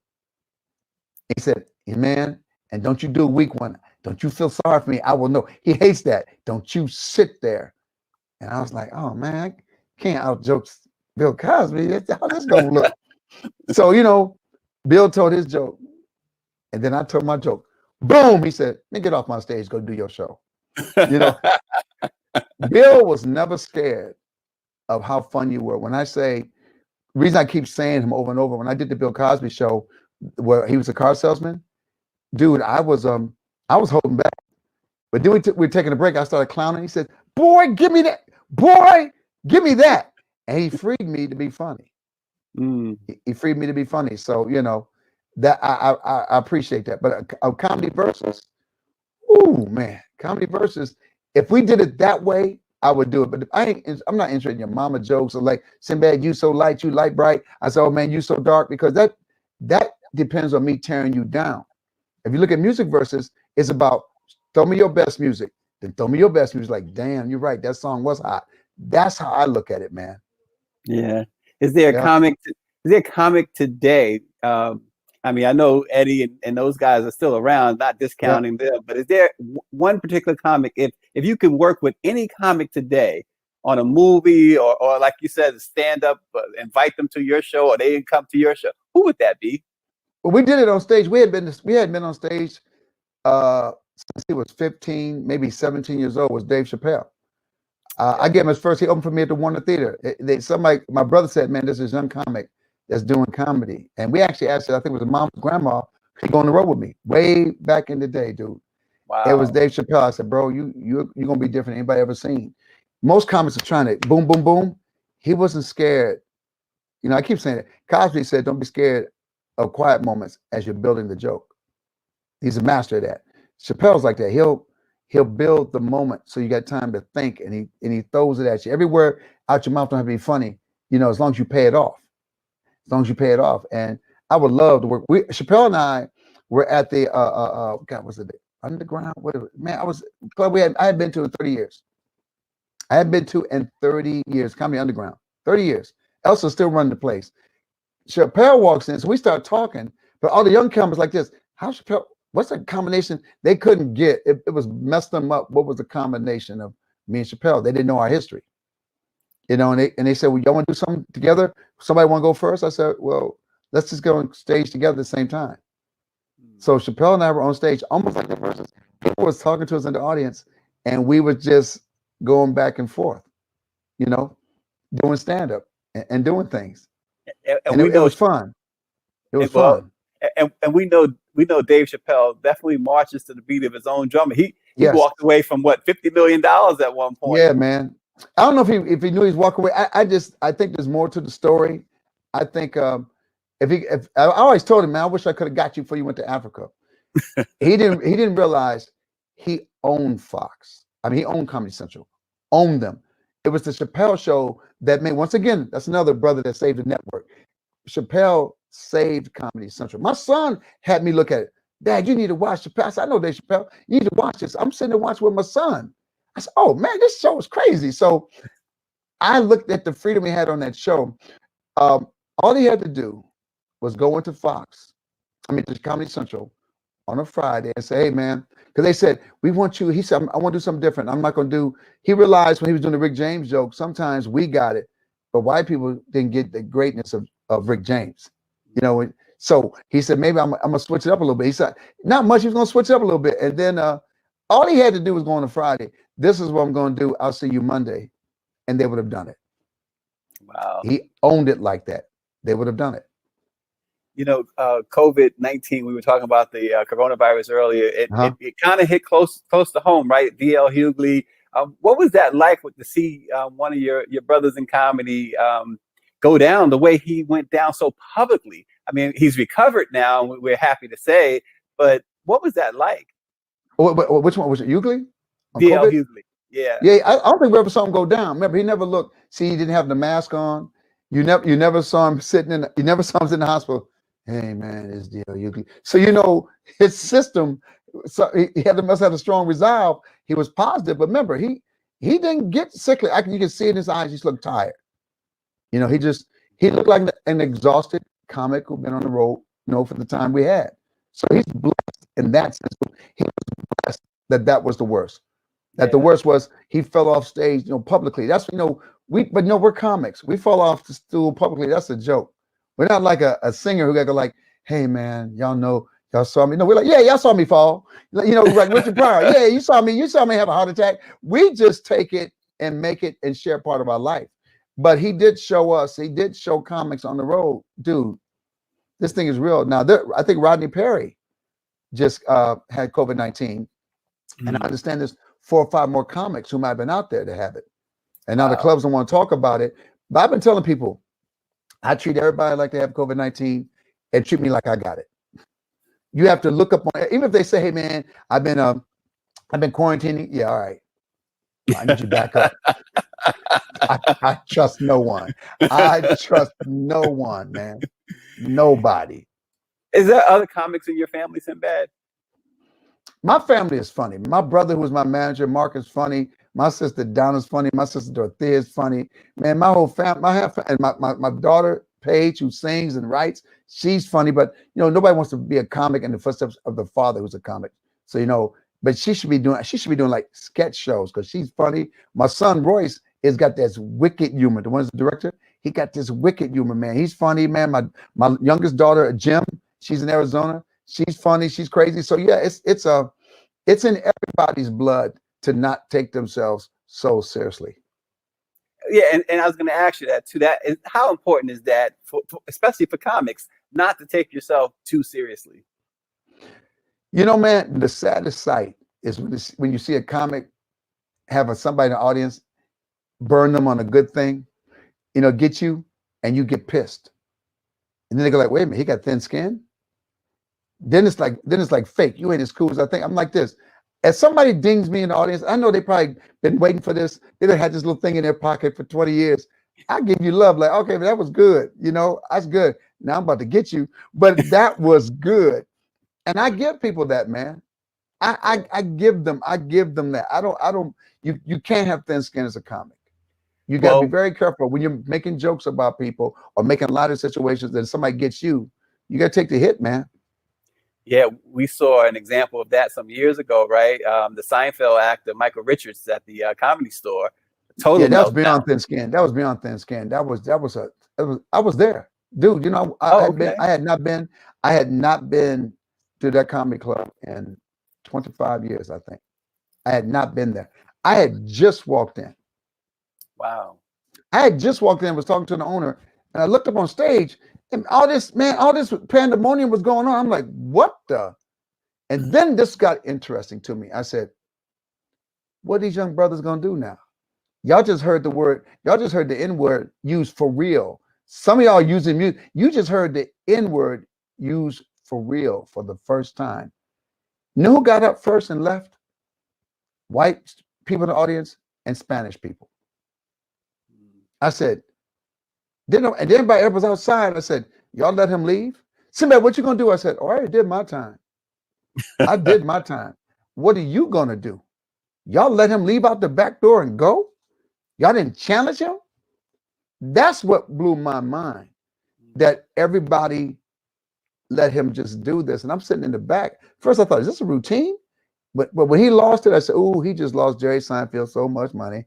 Speaker 3: He said, hey, man, and don't you do a weak one. Don't you feel sorry for me. I will know. He hates that. Don't you sit there. And I was like, oh man, I can't out joke Bill Cosby. How this gonna look? So Bill told his joke. And then I told my joke. Boom! He said, "Man, get off my stage. Go do your show." Bill was never scared of how fun you were. When I say, the reason I keep saying him over and over, when I did the Bill Cosby show, where he was a car salesman, dude, I was holding back. But then we were taking a break. I started clowning. He said, "Boy, give me that! Boy, give me that!" And he freed me to be funny. He freed me to be funny. So that I appreciate that. But a comedy versus, ooh man, comedy versus. If we did it that way, I would do it. But I'm not interested in your mama jokes or like, Sinbad, you so light, you light bright. I said, oh man, you so dark, because that depends on me tearing you down. If you look at music versus, it's about throw me your best music, then throw me your best music. Like, damn, you're right, that song was hot. That's how I look at it, man.
Speaker 4: Yeah. Is there a comic? Is there a comic today? I mean, I know Eddie and those guys are still around, not discounting them, but is there one particular comic, if you could work with any comic today on a movie or like you said, stand up, invite them to your show, or they come to your show, who would that be?
Speaker 3: Well, we did it on stage. We had been on stage since he was 15, maybe 17 years old, was Dave Chappelle. I gave him his first, he opened for me at the Warner Theater. My brother said, man, this is young comic that's doing comedy. And we actually asked, I think it was a mom's grandma, to go on the road with me way back in the day, dude.
Speaker 4: Wow.
Speaker 3: It was Dave Chappelle. I said, bro, you're going to be different than anybody ever seen. Most comics are trying to boom, boom, boom. He wasn't scared. I keep saying it. Cosby said, don't be scared of quiet moments as you're building the joke. He's a master of that. Chappelle's like that. He'll build the moment so you got time to think, and he throws it at you. Everywhere out your mouth don't have to be funny, as long as you pay it off. As long as you pay it off. And I would love to work. Chappelle and I were at the God, was it the Underground? Whatever. Man, I had been to in 30 years. I had been to in 30 years, Comedy Underground. 30 years. Elsa still running the place. Chappelle walks in, so we start talking, but all the young comics like this, how Chappelle, what's the combination? They couldn't get, it was messed them up. What was the combination of me and Chappelle? They didn't know our history. you know, and they said, well, y'all want to do something together? Somebody want to go first? I said, well, let's just go on stage together at the same time. So Chappelle and I were on stage, almost like the verses. People was talking to us in the audience, and we were just going back and forth, you know, doing stand-up and doing things. And it was fun. It was fun.
Speaker 4: And we know Dave Chappelle definitely marches to the beat of his own drum. He walked away from what, $50 million at one point.
Speaker 3: Yeah, man. I don't know if he knew he's walking away. I think there's more to the story. I think if I always told him, man, I wish I could have got you before you went to Africa. He didn't realize he owned Fox. I mean, he owned Comedy Central, owned them. It was the Chappelle Show that made, once again, that's another brother that saved the network. Chappelle saved Comedy Central. My son had me look at it. Dad, you need to watch Chappelle. I said, I know Dave Chappelle. You need to watch this. I'm sitting there watching with my son. I said, oh man, this show is crazy. So I looked at the freedom he had on that show. All he had to do was go into to Comedy Central on a Friday and say, hey man, because they said, we want you. He said, I want to do something different. I'm not going to do. He realized when he was doing the Rick James joke, sometimes we got it, but white people didn't get the greatness of Rick James, you know. So he said, maybe I'm gonna switch it up a little bit. He said, not much. He was gonna switch it up a little bit, and then all he had to do was go on a Friday. This is what I'm gonna do. I'll see you Monday, and they would have done it.
Speaker 4: Wow.
Speaker 3: He owned it like that. They would have done it.
Speaker 4: You know, COVID-19. We were talking about the coronavirus earlier. It kind of hit close to home, right? D.L. Hughley. What was that like to see one of your brothers in comedy go down the way he went down so publicly? I mean, he's recovered now, and we're happy to say, but what was that like?
Speaker 3: Which one was it? Hughley?
Speaker 4: D.L. Hughley. Yeah.
Speaker 3: Yeah, I don't think we ever saw him go down. Remember, he never looked. See, he didn't have the mask on. You never saw him you never saw him in the hospital. Hey man, it's D.L. Hughley. So you know his system. So he must have a strong resolve. He was positive, but remember, he didn't get sickly. You can see it in his eyes. He just looked tired. You know, he looked like an exhausted comic who'd been on the road, you know, for the time we had. So he's blessed in that sense. He was blessed that was the worst. That the worst was he fell off stage, you know, publicly. That's, you know, we're comics. We fall off the stool publicly. That's a joke. We're not like a singer who got to go like, hey man, y'all saw me. No, we're like, yeah, y'all saw me fall. You know, like Richard Pryor. Yeah, you saw me have a heart attack. We just take it and make it and share part of our life. But he did show comics on the road, dude, this thing is real. Now, I think Rodney Perry just had COVID-19. And I understand there's 4 or 5 more comics who might have been out there to have it. And now the clubs don't want to talk about it. But I've been telling people, I treat everybody like they have COVID-19 and treat me like I got it. You have to look up on, even if they say, hey man, I've been quarantining. Yeah, all right. I need you back up. I trust no one. I trust no one, man. Nobody.
Speaker 4: Is there other comics in your family, Sinbad?
Speaker 3: My family is funny. My brother, who was my manager, Mark, is funny. My sister Donna's funny. My sister Dorothea is funny. Man, my whole family, and my daughter Paige, who sings and writes, she's funny. But you know, nobody wants to be a comic in the footsteps of the father who's a comic. So you know, but she should be doing like sketch shows because she's funny. My son Royce has got this wicked humor. The one's the director, he got this wicked humor, man. He's funny, man. My youngest daughter, Jim, she's in Arizona. She's funny. She's crazy. So yeah, it's in everybody's blood to not take themselves so seriously.
Speaker 4: Yeah, and I was going to ask you that too. How important is that, especially for comics, not to take yourself too seriously?
Speaker 3: You know, man, the saddest sight is when you see a comic have somebody in the audience burn them on a good thing, you know, get you, and you get pissed. And then they go like, wait a minute, he got thin skin? Then it's like fake. You ain't as cool as I think. I'm like this. As somebody dings me in the audience, I know they probably been waiting for this. They had this little thing in their pocket for 20 years. I give you love, like, okay, but that was good. You know, that's good. Now I'm about to get you, but that was good. And I give people that, man. I give them that. You can't have thin skin as a comic. You got to be very careful when you're making jokes about people or making a lot of situations that somebody gets you. You got to take the hit, man.
Speaker 4: Yeah, we saw an example of that some years ago, right? The Seinfeld actor Michael Richards at the Comedy Store Total
Speaker 3: Yeah, that was
Speaker 4: meltdown.
Speaker 3: beyond thin skin. That was beyond thin skin. I was there, dude. You know, I had not been to that comedy club in 25 years. I think I had not been there. I had just walked in.
Speaker 4: Wow.
Speaker 3: I had just walked in, was talking to the owner, and I looked up on stage, and all this pandemonium was going on. I'm like, what the? And then this got interesting to me. I said, what are these young brothers gonna do now? Y'all just heard the N-word used for real. Some of y'all using music. You just heard the N-word used for real for the first time. Know who got up first and left? White people in the audience and Spanish people. I said, and everybody else was outside. I said, y'all let him leave? Sinbad, what you gonna do? I said, oh, I already did my time. I did my time. What are you gonna do? Y'all let him leave out the back door and go? Y'all didn't challenge him? That's what blew my mind, that everybody let him just do this. And I'm sitting in the back. First I thought, is this a routine? But when he lost it, I said, oh, he just lost Jerry Seinfeld so much money.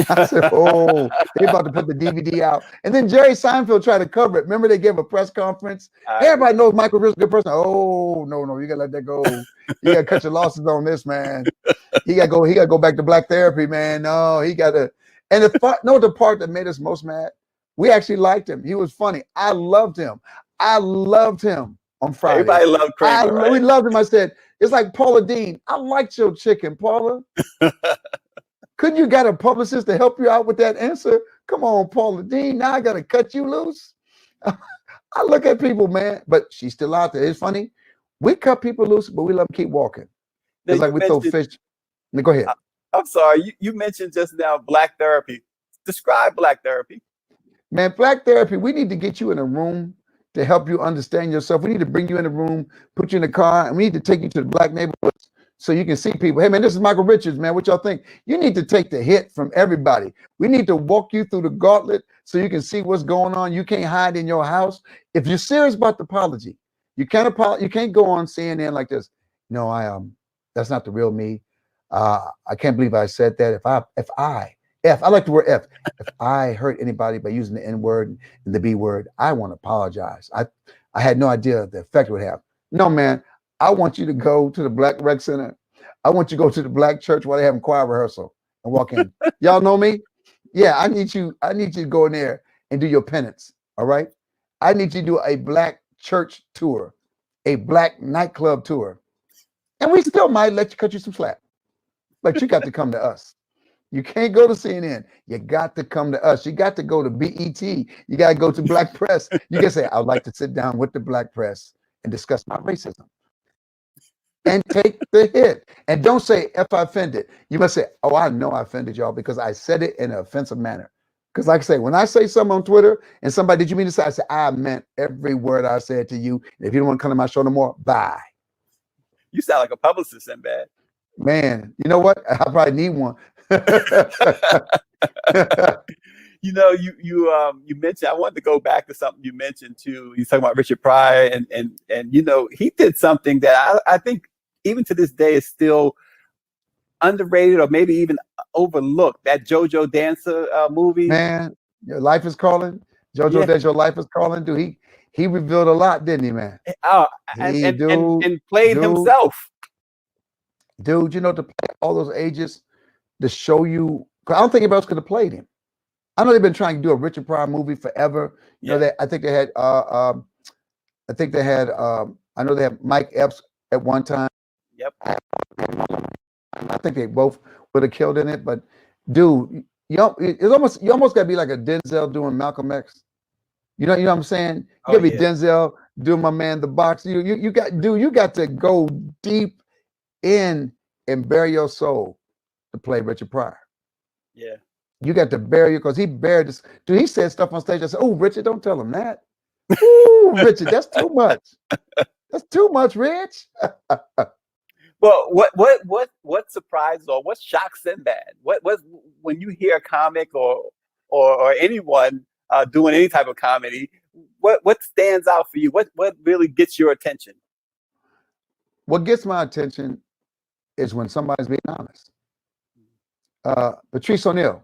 Speaker 3: I said, oh, they about to put the DVD out. And then Jerry Seinfeld tried to cover it. Remember they gave a press conference? Everybody knows Michael Richards is a good person. Oh, no, you gotta let that go. You gotta cut your losses on this, man. He gotta go back to black therapy, man. No, he gotta. And the part that made us most mad, we actually liked him. He was funny. I loved him on Friday.
Speaker 4: Everybody loved Kramer, right?
Speaker 3: We loved him. I said, it's like Paula Dean. I liked your chicken, Paula. Couldn't you got a publicist to help you out with that answer? Come on, Paula Dean. Now I got to cut you loose. I look at people, man, but she's still out there. It's funny. We cut people loose, but we let them keep walking. It's like we throw fish. Now, go ahead.
Speaker 4: I'm sorry. You mentioned just now black therapy. Describe black therapy.
Speaker 3: Man, black therapy, we need to get you in a room to help you understand yourself. We need to bring you in a room, put you in a car, and we need to take you to the black neighborhoods so you can see people. Hey, man, this is Michael Richards, man. What y'all think? You need to take the hit from everybody. We need to walk you through the gauntlet so you can see what's going on. You can't hide in your house. If you're serious about the apology, you can't go on CNN like this. No, that's not the real me. I can't believe I said that. I like the word F. If I hurt anybody by using the N word and the B word, I want to apologize. I had no idea the effect it would have. No, man, I want you to go to the Black Rec Center. I want you to go to the Black church while they have choir rehearsal and walk in. Y'all know me? Yeah, I need you to go in there and do your penance. All right. I need you to do a Black church tour, a Black nightclub tour. And we still might let you cut you some slack. But you got to come to us. You can't go to CNN. You got to come to us. You got to go to BET. You got to go to Black Press. You can say, I'd like to sit down with the Black Press and discuss my racism. And take the hit. And don't say, if I offended. You must say, oh, I know I offended y'all because I said it in an offensive manner. Because like I say, when I say something on Twitter and somebody, did you mean to say? I say, I meant every word I said to you. And if you don't want to come to my show no more, bye.
Speaker 4: You sound like a publicist, Sinbad.
Speaker 3: Man, you know what? I probably need one.
Speaker 4: You mentioned, I wanted to go back to something you mentioned too. You talking about Richard Pryor and he did something that I think even to this day is still underrated or maybe even overlooked. That JoJo Dancer movie.
Speaker 3: Man, Your Life is Calling. JoJo Dancer, Your Life is Calling. Dude, he revealed a lot, didn't he, man?
Speaker 4: And played himself.
Speaker 3: Dude, to play all those ages, to show you, because I don't think anybody else could have played him. I know they've been trying to do a Richard Pryor movie forever. I think they had I know they had Mike Epps at one time.
Speaker 4: Yep.
Speaker 3: I think they both would have killed in it, but dude, you almost got to be like a Denzel doing Malcolm X. You know what I'm saying? You got to be Denzel doing my man the box. You got to go deep in and bare your soul to play Richard Pryor.
Speaker 4: Yeah.
Speaker 3: You got to bury you because he buried this. Dude, he said stuff on stage. I said, oh, Richard, don't tell him that. Ooh, Richard, that's too much. That's too much, Rich.
Speaker 4: Well, what surprises or what shocks Sinbad? What when you hear a comic or anyone doing any type of comedy, what stands out for you? What really gets your attention?
Speaker 3: What gets my attention is when somebody's being honest. Patrice O'Neal,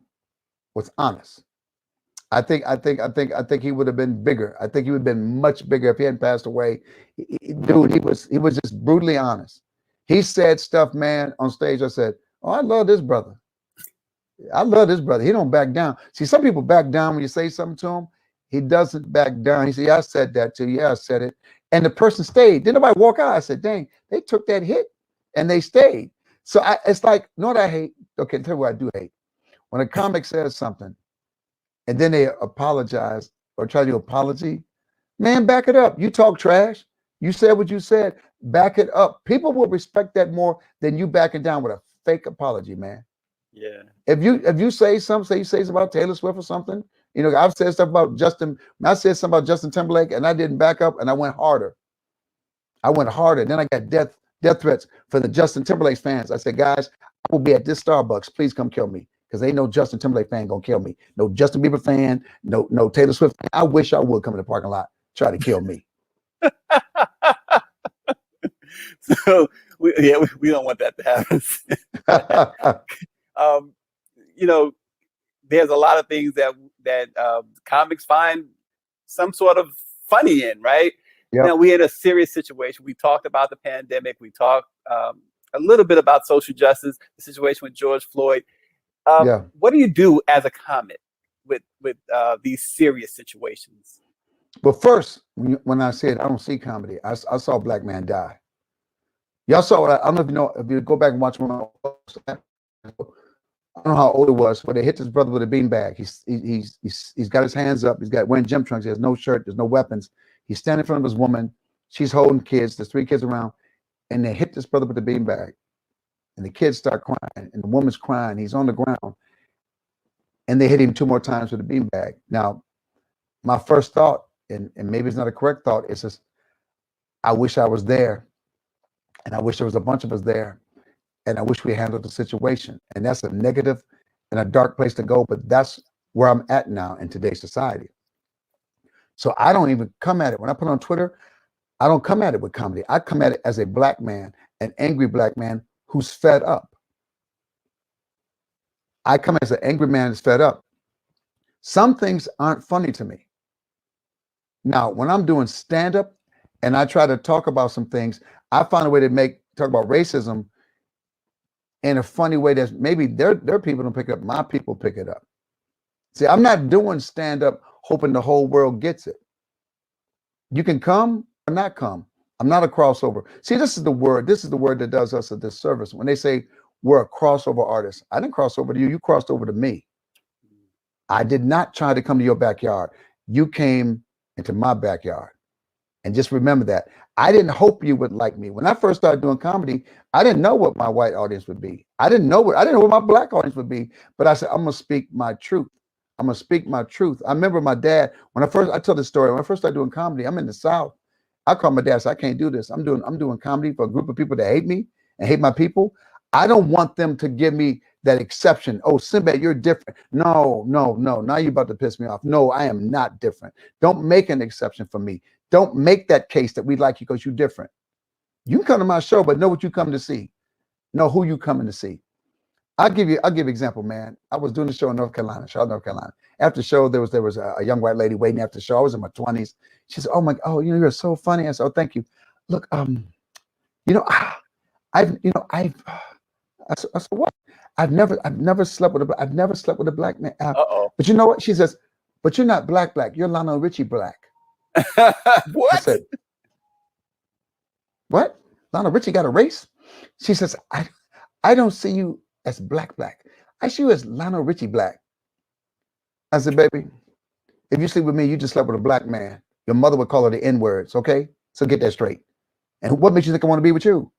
Speaker 3: was honest. I think he would have been bigger. I think he would have been much bigger if he hadn't passed away. Dude, he was just brutally honest. He said stuff, man, on stage. I said, "Oh, I love this brother. I love this brother. He don't back down." See, some people back down when you say something to him. He doesn't back down. He said, "Yeah, I said that too. Yeah, I said it." And the person stayed. Didn't nobody walk out? I said, "Dang, they took that hit and they stayed." So it's like, you know what I hate? Okay, tell you what I do hate. When a comic says something and then they apologize or try to do apology, man, back it up. You talk trash. You said what you said. Back it up. People will respect that more than you backing down with a fake apology, man.
Speaker 4: Yeah.
Speaker 3: If you say something, say about Taylor Swift or something, you know, I've said stuff about Justin. I said something about Justin Timberlake, and I didn't back up, and I went harder. Then I got death threats for the Justin Timberlake fans. I said, guys, I will be at this Starbucks. Please come kill me, because ain't no Justin Timberlake fan gonna kill me. No Justin Bieber fan. No Taylor Swift fan. I wish I would come in the parking lot try to kill me.
Speaker 4: So we don't want that to happen. You know, there's a lot of things that comics find some sort of funny in, right?
Speaker 3: Yep.
Speaker 4: Now, we had a serious situation. We talked about the pandemic. We talked a little bit about social justice, the situation with George Floyd. What do you do as a comic with these serious situations?
Speaker 3: Well, first, when I said I don't see comedy, I saw a black man die. Y'all saw what I don't know if you know, if you go back and watch one of my, I don't know how old it was, but they hit his brother with a beanbag. He's got his hands up. He's got wearing gym trunks. He has no shirt. There's no weapons. He's standing in front of his woman. She's holding kids. There's 3 kids around, and they hit this brother with the beanbag, and the kids start crying, and the woman's crying. He's on the ground, and they hit him 2 more times with the beanbag. Now, my first thought, and maybe it's not a correct thought, is just, I wish I was there, and I wish there was a bunch of us there. And I wish we handled the situation. And that's a negative and a dark place to go, but that's where I'm at now in today's society. So I don't even come at it. When I put on Twitter, I don't come at it with comedy. I come at it as a black man, an angry black man who's fed up. I come as an angry man who's fed up. Some things aren't funny to me. Now, when I'm doing stand-up and I try to talk about some things, I find a way to talk about racism in a funny way that maybe their people don't pick it up, my people pick it up. See, I'm not doing stand-up hoping the whole world gets it. You can come or not come. I'm not a crossover. See, this is the word that does us a disservice. When they say we're a crossover artist, I didn't cross over to you, you crossed over to me. I did not try to come to your backyard. You came into my backyard. And just remember that. I didn't hope you would like me. When I first started doing comedy, I didn't know what my white audience would be. I didn't know what my black audience would be. But I said, I'm gonna speak my truth. I'm gonna speak my truth. I remember my dad, I tell this story, when I first started doing comedy, I'm in the South. I called my dad and said, I can't do this. I'm doing comedy for a group of people that hate me and hate my people. I don't want them to give me that exception. Oh, Sinbad, you're different. No. Now you're about to piss me off. No, I am not different. Don't make an exception for me. Don't make that case that we like you because you're different. You can come to my show, but know what you come to see. Know who you coming to see. I'll give example, man. I was doing the show in Charlotte, North Carolina. After the show, there was a young white lady waiting after the show. I was in my 20s. She said, you're so funny. I said, oh, thank you. Look, I said, what? I've never slept with a black man. But you know what? She says, but you're not black. You're Lionel Richie black.
Speaker 4: What?
Speaker 3: I said, what? Lionel Richie got a race? She says, I don't see you as black. I see you as Lionel Richie black. I said, baby, if you sleep with me, you just slept with a black man. Your mother would call her the N-words, okay? So get that straight. And what makes you think I want to be with you?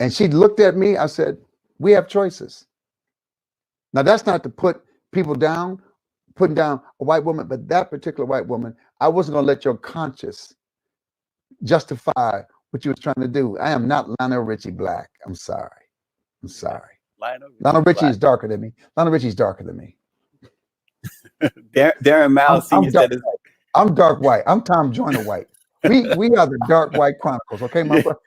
Speaker 3: And she looked at me. I said, we have choices. Now, that's not to put people down, putting down a white woman, but that particular white woman, I wasn't going to let your conscience justify what you was trying to do. I am not Lionel Richie black. I'm sorry. Lionel Richie is darker than me. Lionel Richie's darker than me.
Speaker 4: Darren Miles Sr. said
Speaker 3: I'm dark white. I'm Tom Joyner white. We are the dark white chronicles, okay, my brother?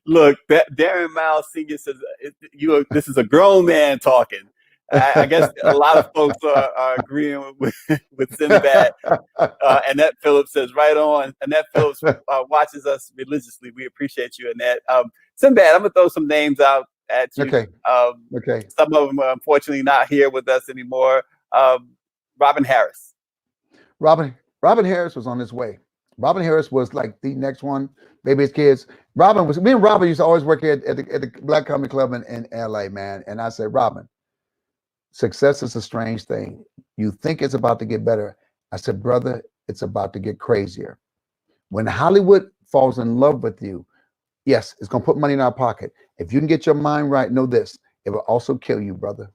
Speaker 4: Look, Darren Miles Sr. says, this is a grown man talking. I guess a lot of folks are agreeing with Sinbad. Annette Phillips says, right on. Annette Phillips watches us religiously. We appreciate you, Annette. Sinbad, I'm going to throw some names out at you.
Speaker 3: Okay.
Speaker 4: Some of them are unfortunately not here with us anymore. Robin Harris.
Speaker 3: Robin Harris was on his way. Robin Harris was like the next one. Maybe his kids. Me and Robin used to always work here at the Black Comedy Club in LA, man. And I said, Robin, success is a strange thing. You think it's about to get better. I said, brother, it's about to get crazier. When Hollywood falls in love with you, yes, it's going to put money in our pocket. If you can get your mind right, know this, it will also kill you, brother.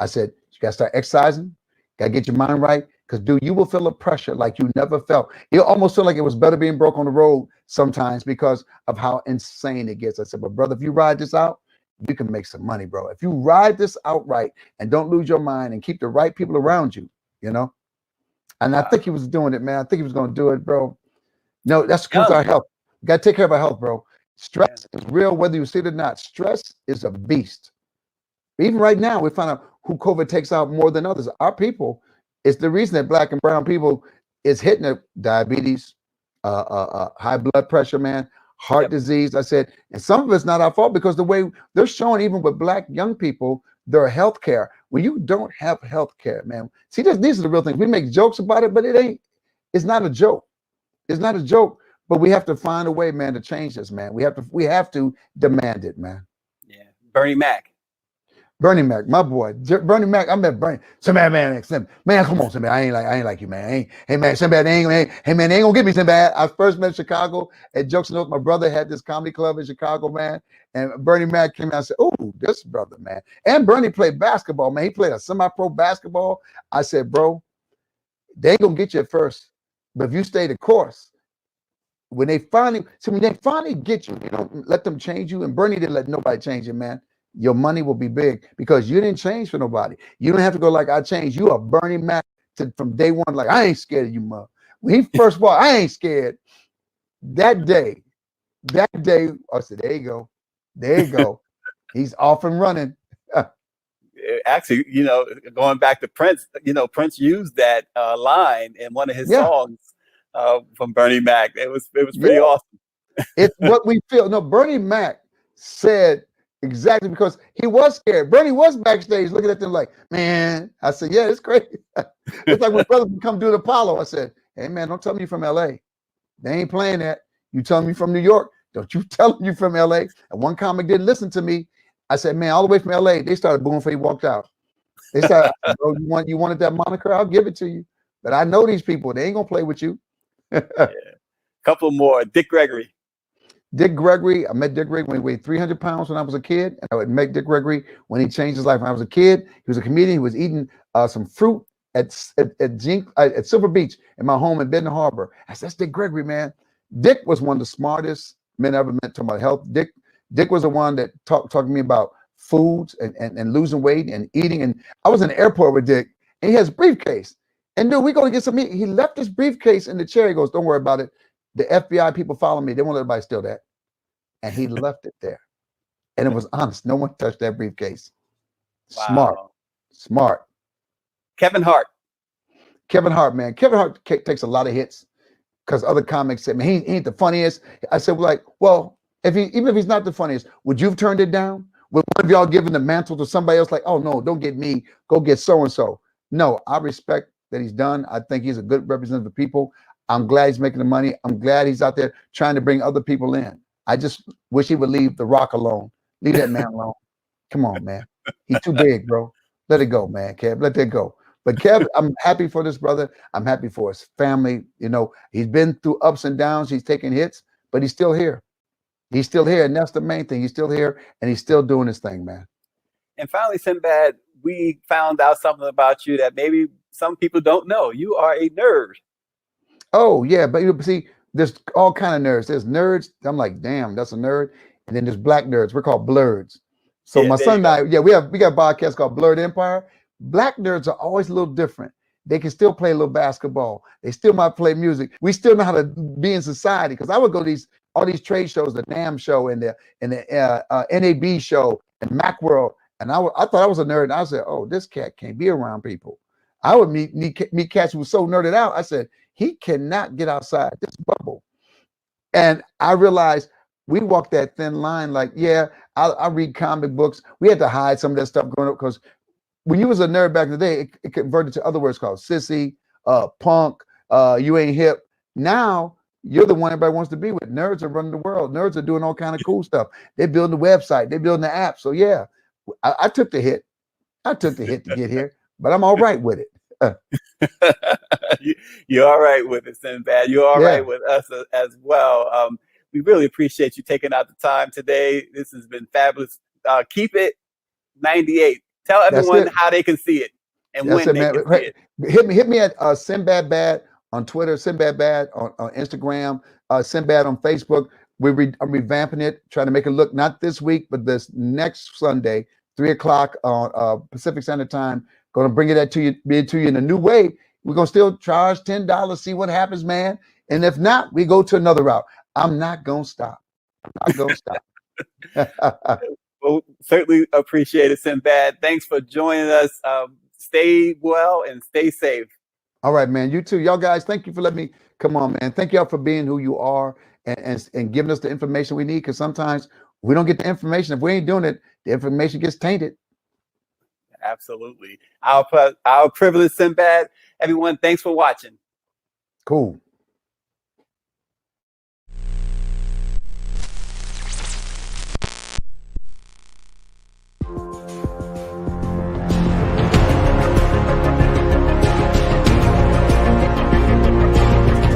Speaker 3: I said, you got to start exercising, got to get your mind right, because, dude, you will feel a pressure like you never felt. You almost feel like it was better being broke on the road sometimes because of how insane it gets. I said, but brother, if you ride this out, you can make some money, bro. If you ride this out right and don't lose your mind and keep the right people around you, you know? And I think he was doing it, man. I think he was going to do it, bro. No, that's because our health. We got to take care of our health, bro. Stress is real, whether you see it or not. Stress is a beast. Even right now, we find out who COVID takes out more than others. Our people, it's the reason that Black and brown people is hitting it. Diabetes, high blood pressure, man, heart disease. I said, and some of it's not our fault because the way they're showing, even with Black young people, their health care. When you don't have health care, man, see, these are the real things. We make jokes about it, but it's not a joke. It's not a joke, but we have to find a way, man, to change this, man. We have to demand it, man.
Speaker 4: Yeah. Bernie Mac,
Speaker 3: my boy. Bernie Mac, I met Bernie. Sinbad, man, come on, Sinbad. I ain't like you, man. Hey, man, Sinbad, hey, man, they ain't gonna get me, Sinbad. I first met in Chicago at Jokes and Notes. My brother had this comedy club in Chicago, man. And Bernie Mac came out and said, oh, this brother, man. And Bernie played basketball, man. He played a semi-pro basketball. I said, bro, they ain't gonna get you at first. But if you stay the course, when they finally get you, you know, let them change you. And Bernie didn't let nobody change you, man. Your money will be big because you didn't change for nobody. You don't have to go like I changed. You are Bernie Mac from day one. Like, I ain't scared of you, mother. When he first walked, I ain't scared. That day, I said, there you go. He's off and running.
Speaker 4: Actually, you know, going back to Prince, you know, Prince used that line in one of his songs from Bernie Mac. It was pretty awesome.
Speaker 3: It's what we feel. No, Bernie Mac said exactly because he was scared. Bernie was backstage looking at them like, man. I said, yeah, it's crazy. It's like when brothers come do the Apollo. I said, hey, man, don't tell me you're from LA. They ain't playing that. You tell me from New York. Don't you tell them you from LA. And one comic didn't listen to me. I said, man, all the way from LA, they started booing before he walked out. They started, bro, you wanted that moniker? I'll give it to you. But I know these people. They ain't gonna play with you.
Speaker 4: Couple more. Dick Gregory.
Speaker 3: I met Dick Gregory when he weighed 300 pounds when I was a kid. And I would make Dick Gregory when he changed his life. When I was a kid, he was a comedian. He was eating some fruit at Silver Beach in my home in Benton Harbor. I said, that's Dick Gregory, man. Dick was one of the smartest men I ever met talking about health. Dick was the one that talked to me about foods and losing weight and eating. And I was in the airport with Dick, and he has a briefcase. And dude, we're going to get some meat. He left his briefcase in the chair. He goes, don't worry about it. The FBI people follow me. They won't let everybody steal that. And he left it there. And it was honest. No one touched that briefcase.
Speaker 4: Wow.
Speaker 3: Smart.
Speaker 4: Kevin Hart,
Speaker 3: man. Kevin Hart takes a lot of hits because other comics said, man, he ain't the funniest. I said, well, even if he's not the funniest, would you have turned it down? Would one of y'all given the mantle to somebody else? Like, oh no, don't get me. Go get so-and-so. No, I respect that he's done. I think he's a good representative of people. I'm glad he's making the money. I'm glad he's out there trying to bring other people in. I just wish he would leave The Rock alone. Leave that man alone. Come on, man. He's too big, bro. Let it go, man, Kev. Let that go. But Kev, I'm happy for this brother. I'm happy for his family. You know, he's been through ups and downs. He's taking hits, but he's still here. He's still here, and that's the main thing. He's still here, and he's still doing his thing, man.
Speaker 4: And finally, Sinbad, we found out something about you that maybe some people don't know. You are a nerd.
Speaker 3: Oh, yeah, but you see, there's all kind of nerds. There's nerds. I'm like, damn, that's a nerd. And then there's black nerds. We're called blurreds. So my son and I, we got a podcast called Blurred Empire. Black nerds are always a little different. They can still play a little basketball. They still might play music. We still know how to be in society. Because I would go to all these trade shows, the NAM show and the NAB show and Macworld. And I thought I was a nerd. And I said, oh, this cat can't be around people. I would meet cats who were so nerded out. I said, he cannot get outside this bubble. And I realized we walked that thin line. Like, yeah, I read comic books. We had to hide some of that stuff growing up because when you was a nerd back in the day, it converted to other words called sissy, punk, you ain't hip. Now you're the one everybody wants to be with. Nerds are running the world. Nerds are doing all kind of cool stuff. They're building the website. They're building the app. So yeah, I took the hit. I took the hit to get here, but I'm all right with it.
Speaker 4: You're all right with it, Sinbad. You're all right with us as well. We really appreciate you taking out the time today. This has been fabulous. Keep it 98. Tell everyone how they can see it and when they can see it.
Speaker 3: Hit me at Sinbad Bad on Twitter, Sinbad Bad on Instagram, Sinbad on Facebook. I'm revamping it, trying to make it look not this week, but this next Sunday, 3:00 on Pacific Standard Time. Going to bring it to you in a new way. We're going to still charge $10, see what happens, man. And if not, we go to another route. I'm not going to stop. I'm not going to stop.
Speaker 4: Well, certainly appreciate it, Sinbad. Thanks for joining us. Stay well and stay safe.
Speaker 3: All right, man. You too. Y'all guys, thank you for letting me come on, man. Thank y'all for being who you are and giving us the information we need, because sometimes we don't get the information. If we ain't doing it, the information gets tainted.
Speaker 4: Absolutely. Our privilege, Sinbad. Everyone, thanks for watching.
Speaker 3: Cool.